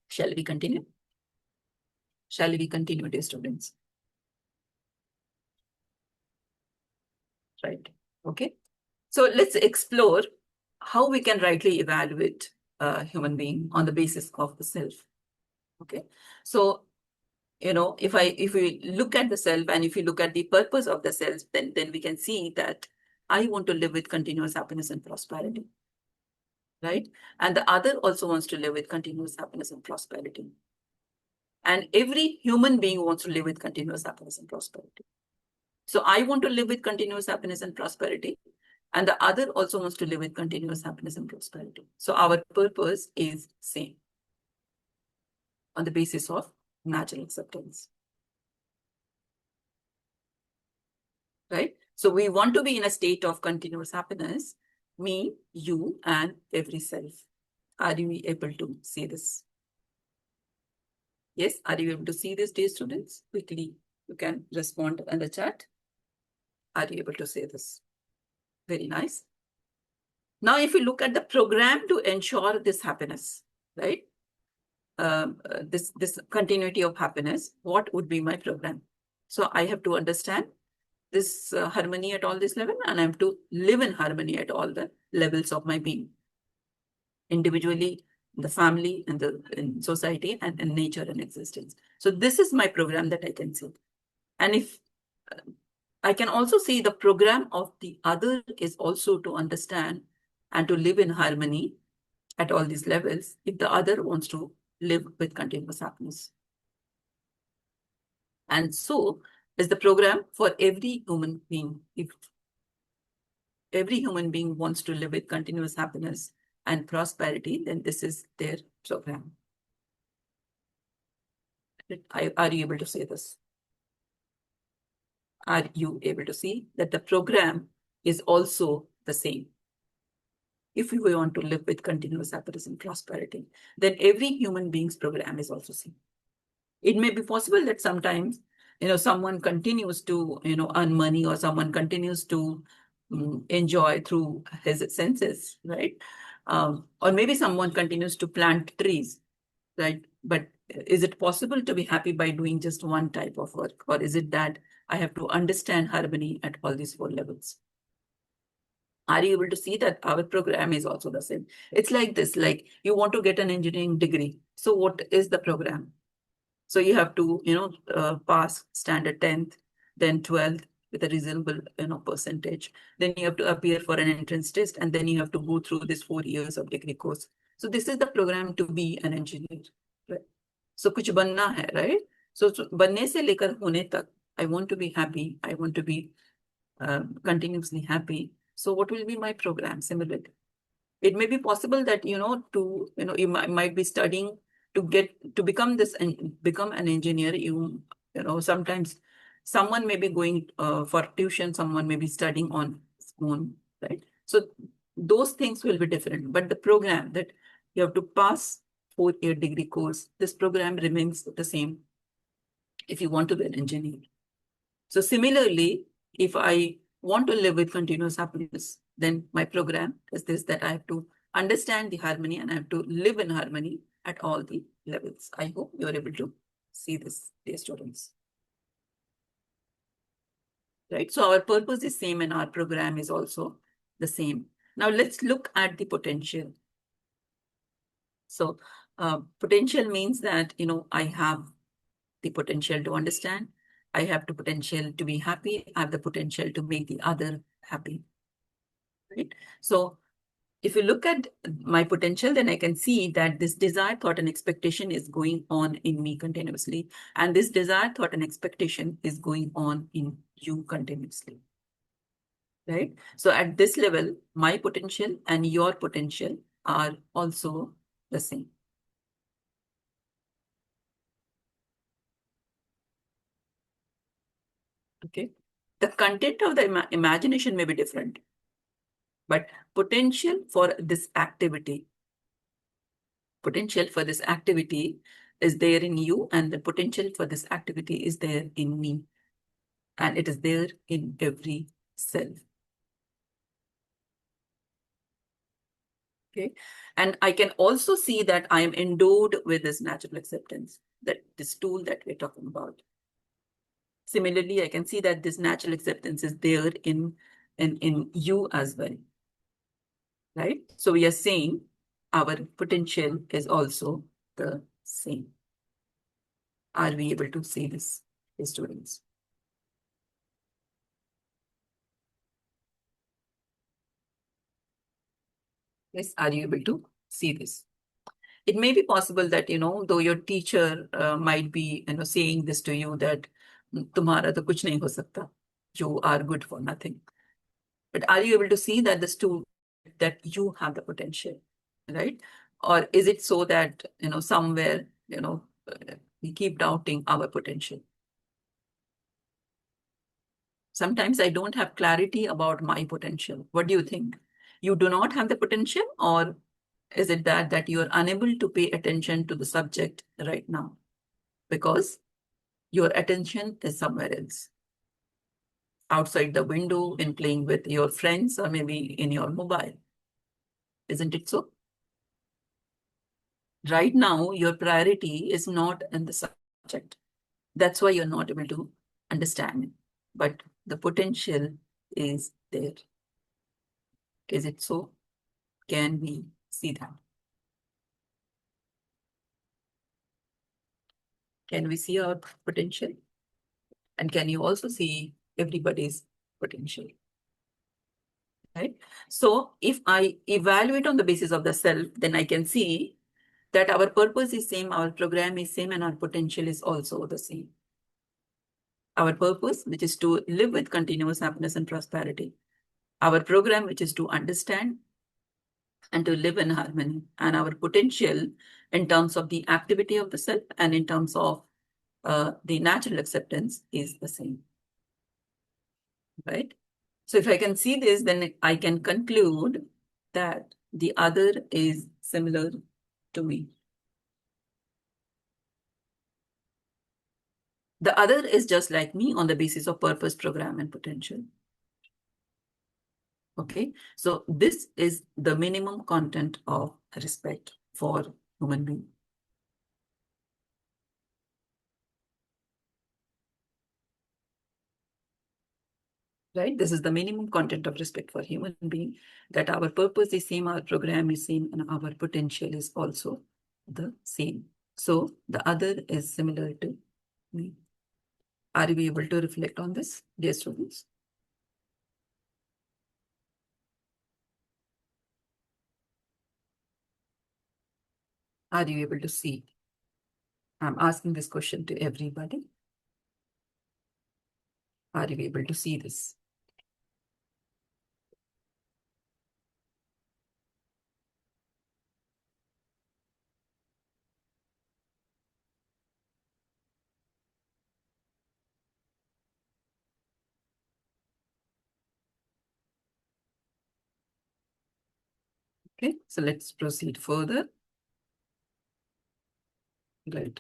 Shall we continue? Shall we continue, dear students? Right. Okay. So let's explore how we can rightly evaluate a human being on the basis of the self. Okay. So if we look at the self, and if you look at the purpose of the self, then we can see that I want to live with continuous happiness and prosperity, right? And the other also wants to live with continuous happiness and prosperity. And every human being wants to live with continuous happiness and prosperity. So I want to live with continuous happiness and prosperity, and the other also wants to live with continuous happiness and prosperity. So our purpose is same, on the basis of natural acceptance. Right? So we want to be in a state of continuous happiness, me, you, and every self. Are you able to see this? Yes, are you able to see this, dear students? Quickly, you can respond in the chat. Are you able to see this? Very nice. Now, if you look at the program to ensure this happiness, right? This continuity of happiness, what would be my program? So I have to understand this harmony at all this level, and I have to live in harmony at all the levels of my being, individually, the family, and in society, and in nature and existence. So this is my program that I can see. And if I can also see the program of the other is also to understand and to live in harmony at all these levels, if the other wants to live with continuous happiness. And so is the program for every human being. If every human being wants to live with continuous happiness and prosperity, then this is their program. Are you able to say this? Are you able to see that the program is also the same? If we want to live with continuous happiness and prosperity, then every human being's program is also same. It may be possible that sometimes, someone continues to, earn money, or someone continues to enjoy through his senses, right? Or maybe someone continues to plant trees, right? But is it possible to be happy by doing just one type of work? Or is it that I have to understand harmony at all these four levels? Are you able to see that our program is also the same? It's like this, like you want to get an engineering degree. So what is the program? So you have to, pass standard 10th, then 12th with a reasonable, percentage. Then you have to appear for an entrance test, and then you have to go through this 4 years of degree course. So this is the program to be an engineer, right? So कुछ बनना है, right? So बनने से लेकर होने तक, I want to be happy. I want to be continuously happy. So what will be my program? Similarly, it may be possible that you might be studying to become this and become an engineer. Sometimes someone may be going for tuition, someone may be studying on his own, right? So those things will be different, but the program that you have to pass 4-year degree course, this program remains the same if you want to be an engineer. So similarly, if I want to live with continuous happiness, then my program is this, that I have to understand the harmony and I have to live in harmony at all the levels. I hope you're able to see this, dear students. Right? So our purpose is same and our program is also the same. Now let's look at the potential. So potential means that, I have the potential to understand. I have the potential to be happy. I have the potential to make the other happy. Right? So if you look at my potential, then I can see that this desire, thought, and expectation is going on in me continuously. And this desire, thought, and expectation is going on in you continuously. Right? So at this level, my potential and your potential are also the same. Okay. The content of the imagination may be different, but potential for this activity is there in you, and the potential for this activity is there in me, and it is there in every cell. Okay. And I can also see that I am endowed with this natural acceptance, that this tool that we're talking about. Similarly, I can see that this natural acceptance is there in you as well. Right? So we are saying our potential is also the same. Are we able to see this, students? Yes, are you able to see this? It may be possible that, though your teacher might be, saying this to you, that तुम्हारा तो कुछ नहीं हो सकता, you are good for nothing. But are you able to see that that you have the potential, right? Or is it so that, somewhere, we keep doubting our potential? Sometimes I don't have clarity about my potential. What do you think? You do not have the potential, or is it that you are unable to pay attention to the subject right now because your attention is somewhere else, outside the window, in playing with your friends, or maybe in your mobile? Isn't it so? Right now, your priority is not in the subject. That's why you're not able to understand it. But the potential is there. Is it so? Can we see that? Can we see our potential? And can you also see everybody's potential? Right? So if I evaluate on the basis of the self, then I can see that our purpose is same, our program is same, and our potential is also the same. Our purpose, which is to live with continuous happiness and prosperity. Our program, which is to understand and to live in harmony. And our potential in terms of the activity of the self and in terms of the natural acceptance is the same. Right? So if I can see this, then I can conclude that the other is similar to me. The other is just like me on the basis of purpose, program, and potential. Okay, so this is the minimum content of respect for human being. Right? This is the minimum content of respect for human being, that our purpose is same, our program is same, and our potential is also the same. So the other is similar to me. Are we able to reflect on this, dear students? Are you able to see? I'm asking this question to everybody. Are you able to see this? Okay, so let's proceed further. Right.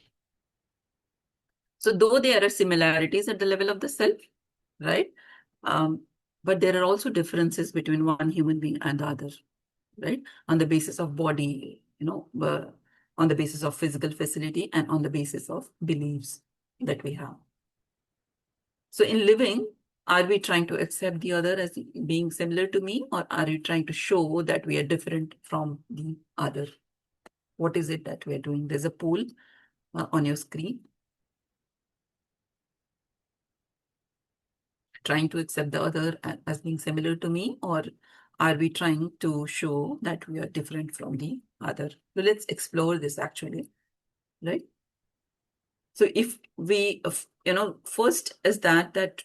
So though there are similarities at the level of the self, right? Um, but there are also differences between one human being and the other, right? On the basis of body, on the basis of physical facility and on the basis of beliefs that we have. So in living, are we trying to accept the other as being similar to me, or are you trying to show that we are different from the other? What is it that we're doing? There's a poll on your screen. Trying to accept the other as being similar to me, or are we trying to show that we are different from the other? So let's explore this actually, right? So if we, first is that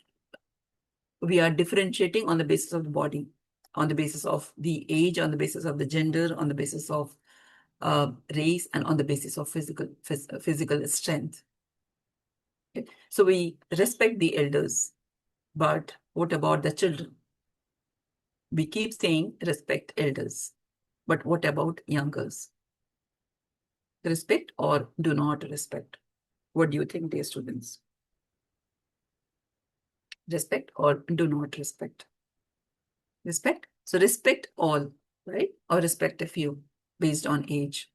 we are differentiating on the basis of the body, on the basis of the age, on the basis of the gender, on the basis of race, and on the basis of physical strength. Okay? So we respect the elders, but what about the children? We keep saying respect elders, but what about youngers? Respect or do not respect? What do you think, dear students? Respect or do not respect? Respect. So respect all, right? Or respect a few based on age.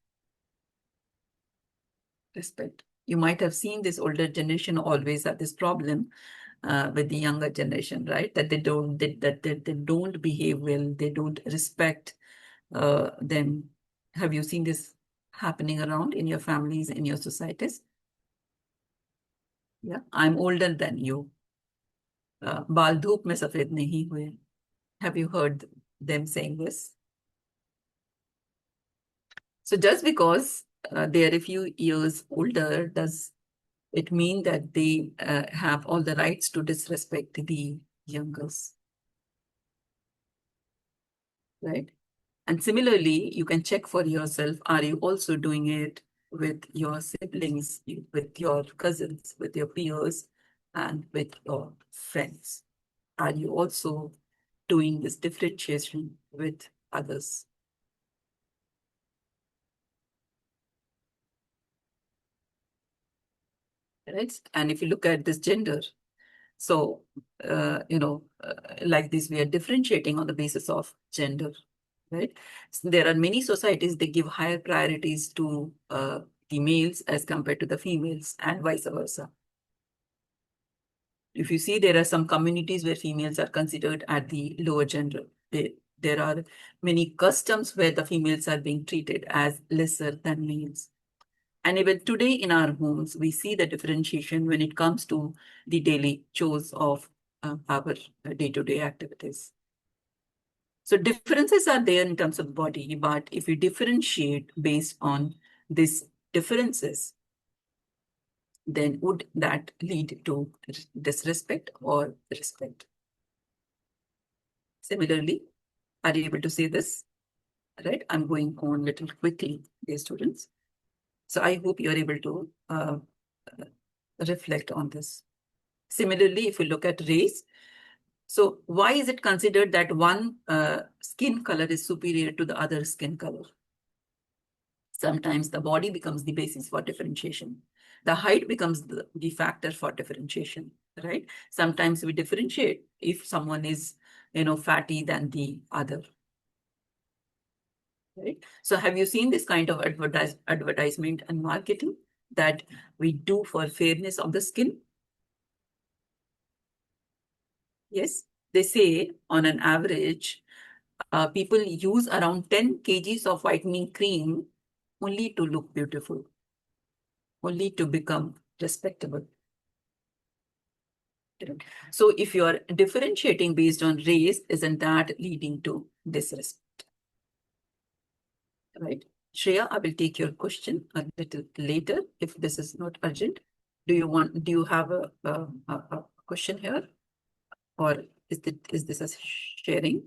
Respect. You might have seen this older generation always have this problem with the younger generation, right? That they don't behave well, they don't respect them. Have you seen this happening around in your families, in your societies? Yeah, I'm older than you. बाल धूप में सफेद नहीं हुए. Have you heard them saying this? So just because they are a few years older, does it mean that they have all the rights to disrespect the youngers, right? And similarly, you can check for yourself, are you also doing it with your siblings, with your cousins, with your peers, and with your friends? Are you also doing this differentiation with others? Right? And if you look at this gender, so, like this, we are differentiating on the basis of gender, right? So there are many societies, they give higher priorities to the males as compared to the females and vice versa. If you see, there are some communities where females are considered at the lower gender. There are many customs where the females are being treated as lesser than males. And even today in our homes, we see the differentiation when it comes to the daily chores of our day-to-day activities. So differences are there in terms of body, but if we differentiate based on these differences, then would that lead to disrespect or respect? Similarly, are you able to see this? Right? I'm going on a little quickly, dear students. So I hope you're able to reflect on this. Similarly, if we look at race, so why is it considered that one skin color is superior to the other skin color? Sometimes the body becomes the basis for differentiation. The height becomes the factor for differentiation, right? Sometimes we differentiate if someone is, fatty than the other. Right? So have you seen this kind of advertisement and marketing that we do for fairness of the skin? Yes, they say on an average, people use around 10 kgs of whitening cream only to look beautiful, only to become respectable. So if you are differentiating based on race, isn't that leading to disrespect? Right. Shreya, I will take your question a little later if this is not urgent. Do you have a question here? Or is this a sharing?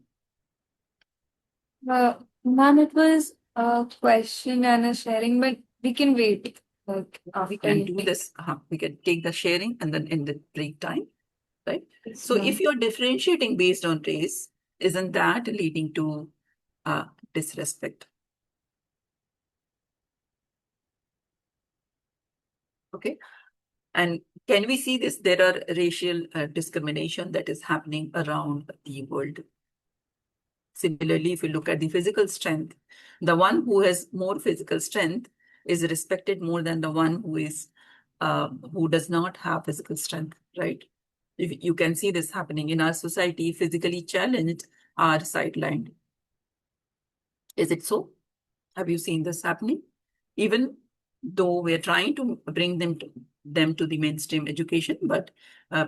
Ma'am, it was a question and a sharing, but we can wait. Like We after can you do take. this. We can take the sharing and then in the break time, right? Yes, So if ma'am. you're differentiating based on race, isn't that leading to disrespect? Okay. And can we see this? There are racial discrimination that is happening around the world. Similarly, if you look at the physical strength, the one who has more physical strength is respected more than the one who does not have physical strength, right? If you can see this happening in our society, physically challenged are sidelined. Is it so? Have you seen this happening? Even though we're trying to bring them to the mainstream education, but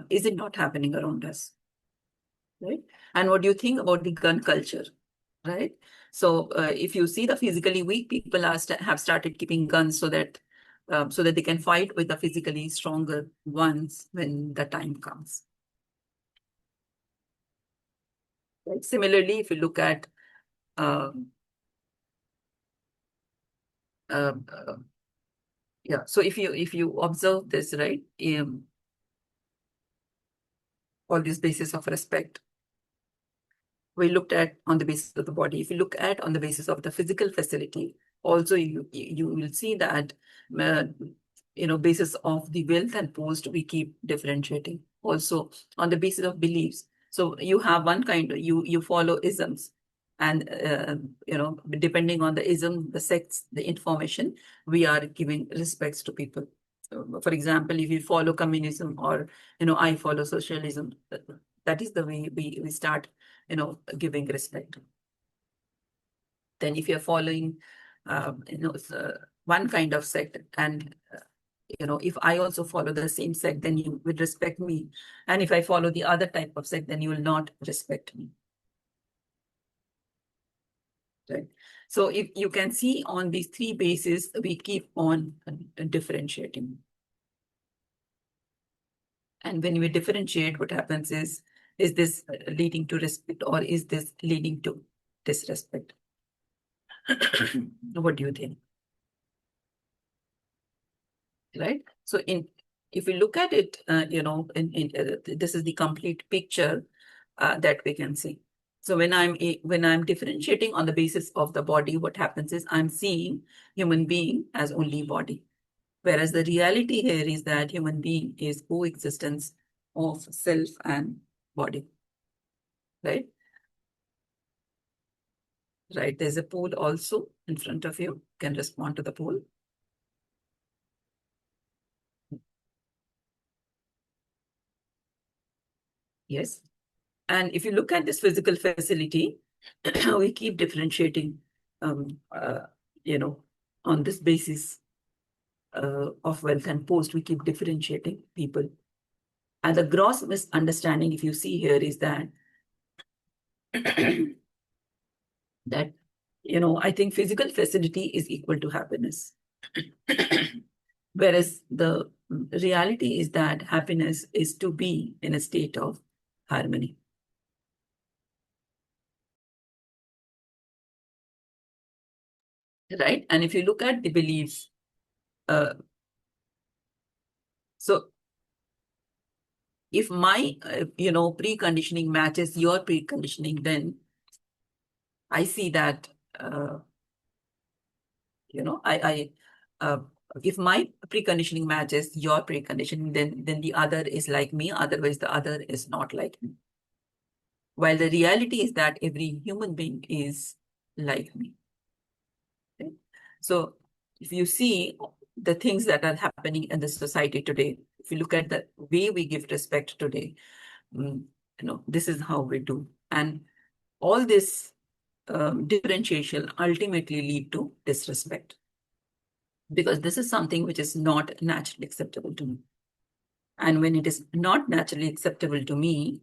is it not happening around us? Right? And what do you think about the gun culture? Right? So if you see the physically weak people have started keeping guns so that they can fight with the physically stronger ones when the time comes. Right? Similarly, if you look at um, uh, uh, yeah, so if you observe this, right, all these basis of respect we looked at on the basis of the body. If you look at on the basis of the physical facility, also you will see that uh, basis of the wealth and post we keep differentiating. Also on the basis of beliefs. So you have one kind you follow isms, and depending on the ism, the sects, the information, we are giving respects to people. So, for example, if you follow communism or I follow socialism, that is the way we start giving respect. Then if you're following, one kind of sect, and if I also follow the same sect, then you will respect me. And if I follow the other type of sect, then you will not respect me. Right. So if you can see on these three bases, we keep on differentiating. And when we differentiate, what happens is this leading to respect or is this leading to disrespect? What do you think? Right? So if we look at it, this is the complete picture that we can see. So when I'm differentiating on the basis of the body, what happens is I'm seeing human being as only body. Whereas the reality here is that human being is coexistence of self and body. Right? Right. There's a poll also in front of you. Can respond to the poll. Yes. And if you look at this physical facility, we keep differentiating, um, uh, on this basis of wealth and post, we keep differentiating people. And the gross misunderstanding, if you see here, is that that I think physical facility is equal to happiness. Whereas the reality is that happiness is to be in a state of harmony. Right? And if you look at the beliefs, uh, so if my preconditioning matches your preconditioning, then I see that uh, I if my preconditioning matches your preconditioning, then the other is like me, otherwise the other is not like me. while the reality is that every human being is like me. Okay? So if you see the things that are happening in the society today, if you look at the way we give respect today, this is how we do. And all this differentiation ultimately lead to disrespect, because this is something which is not naturally acceptable to me. And when it is not naturally acceptable to me,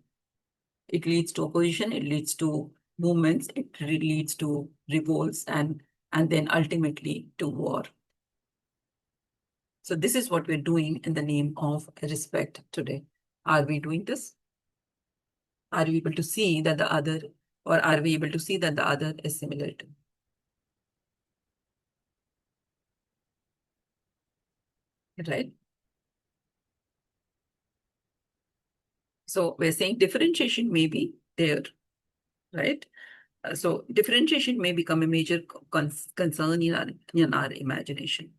it leads to opposition, it leads to movements, it leads to revolts, and then ultimately to war. So this is what we're doing in the name of respect today. Are we doing this? Are we able to see that the other, or are we able to see that the other is similar to? Right? So we're saying differentiation may be there, right? So differentiation may become a major concern in our imagination.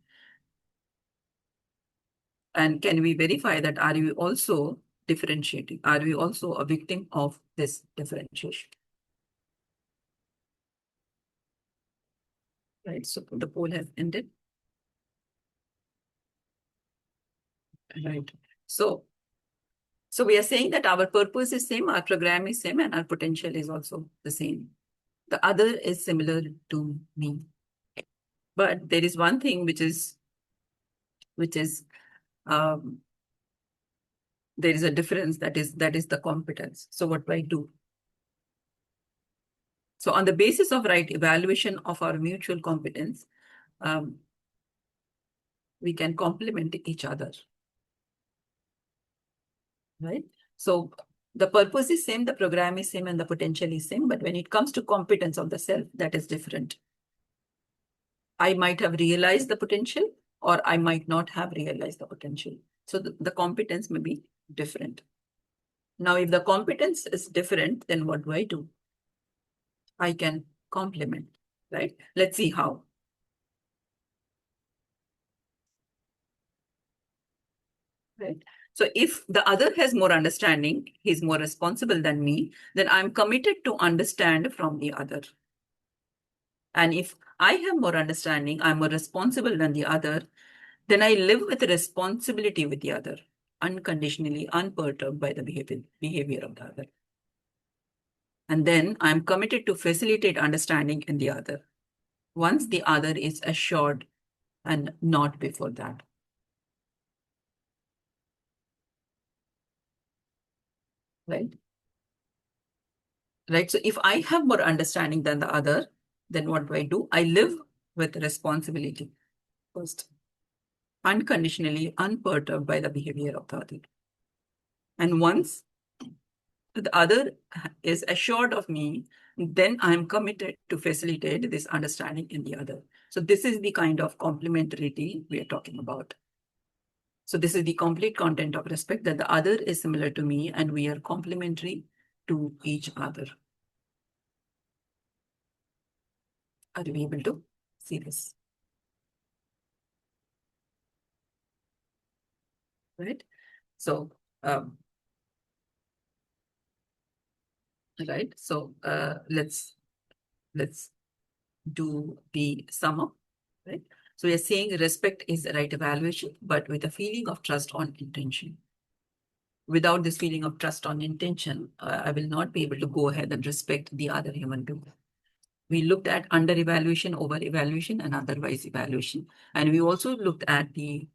And can we verify that? Are we also differentiating? Are we also a victim of this differentiation? Right. So the poll has ended. Right. So we are saying that our purpose is same, our program is same, and our potential is also the same. The other is similar to me. But there is one thing which is um, there is a difference, that is the competence. So what do I do? So on the basis of right evaluation of our mutual competence, we can complement each other, right? So the purpose is same, the program is same, and the potential is same. But when it comes to competence of the self, that is different. I might have realized the potential, or I might not have realized the potential. So the competence may be different. Now, if the competence is different, then what do I do? I can complement, right? Let's see how. Right. So if the other has more understanding, he's more responsible than me, then I'm committed to understand from the other. And if I have more understanding, I'm more responsible than the other, then I live with responsibility with the other, unconditionally, unperturbed by the behavior of the other. And then I'm committed to facilitate understanding in the other, once the other is assured and not before that. Right? Right. So if I have more understanding than the other, then what do? I live with responsibility first, unconditionally, unperturbed by the behavior of the other. And once the other is assured of me, then I'm committed to facilitate this understanding in the other. So this is the kind of complementarity we are talking about. So this is the complete content of respect, that the other is similar to me and we are complementary to each other. Are you able to see this? Right? So, right. So let's do the sum up, right? So we are saying respect is the right evaluation, but with a feeling of trust on intention. Without this feeling of trust on intention, I will not be able to go ahead and respect the other human being. We looked at under evaluation, over evaluation, and otherwise evaluation. And we also looked at the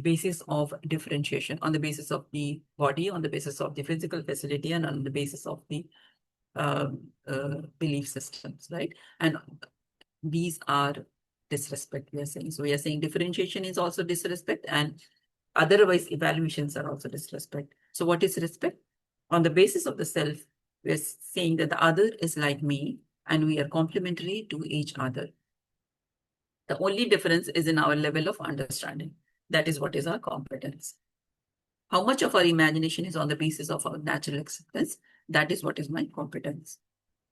basis of differentiation on the basis of the body, on the basis of the physical facility, and on the basis of the belief systems, right? And these are disrespect, we are saying. So we are saying differentiation is also disrespect, and otherwise evaluations are also disrespect. So what is respect? On the basis of the self, we're saying that the other is like me and we are complementary to each other. The only difference is in our level of understanding. That is what is our competence. How much of our imagination is on the basis of our natural acceptance? That is what is my competence.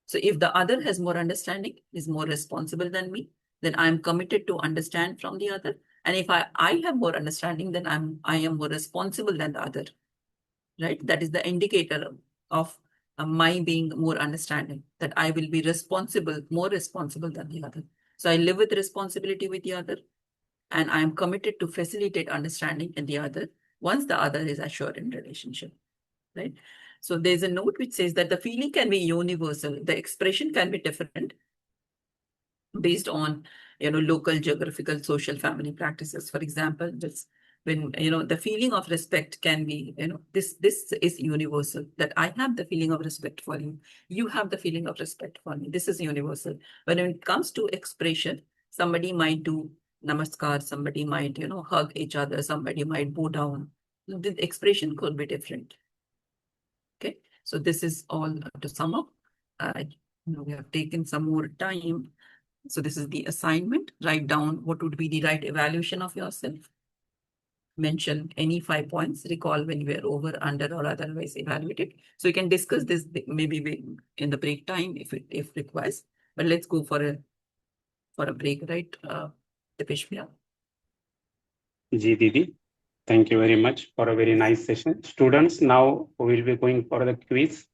So if the other has more understanding, is more responsible than me, then I'm committed to understand from the other. And if I have more understanding, then I am more responsible than the other. Right? That is the indicator of my being more understanding, that I will be responsible, more responsible than the other. So I live with responsibility with the other, and I am committed to facilitate understanding in the other once the other is assured in relationship, right? So there's a note which says that the feeling can be universal, the expression can be different based on local, geographical, social, family practices. For example, just when the feeling of respect can be this is universal, that I have the feeling of respect for you, you have the feeling of respect for me. This is universal. But when it comes to expression, somebody might do namaskar, somebody might hug each other, somebody might bow down. The expression could be different. Okay, so this is all to sum up. We have taken some more time. So this is the assignment. Write down what would be the right evaluation of yourself. Mention any 5 points. Recall when you were over, under, or otherwise evaluated. So you can discuss this maybe in the break time if requires. But let's go for a break, right, Dipeshpriya? Ji Didi, thank you very much for a very nice session. Students, now we will be going for the quiz.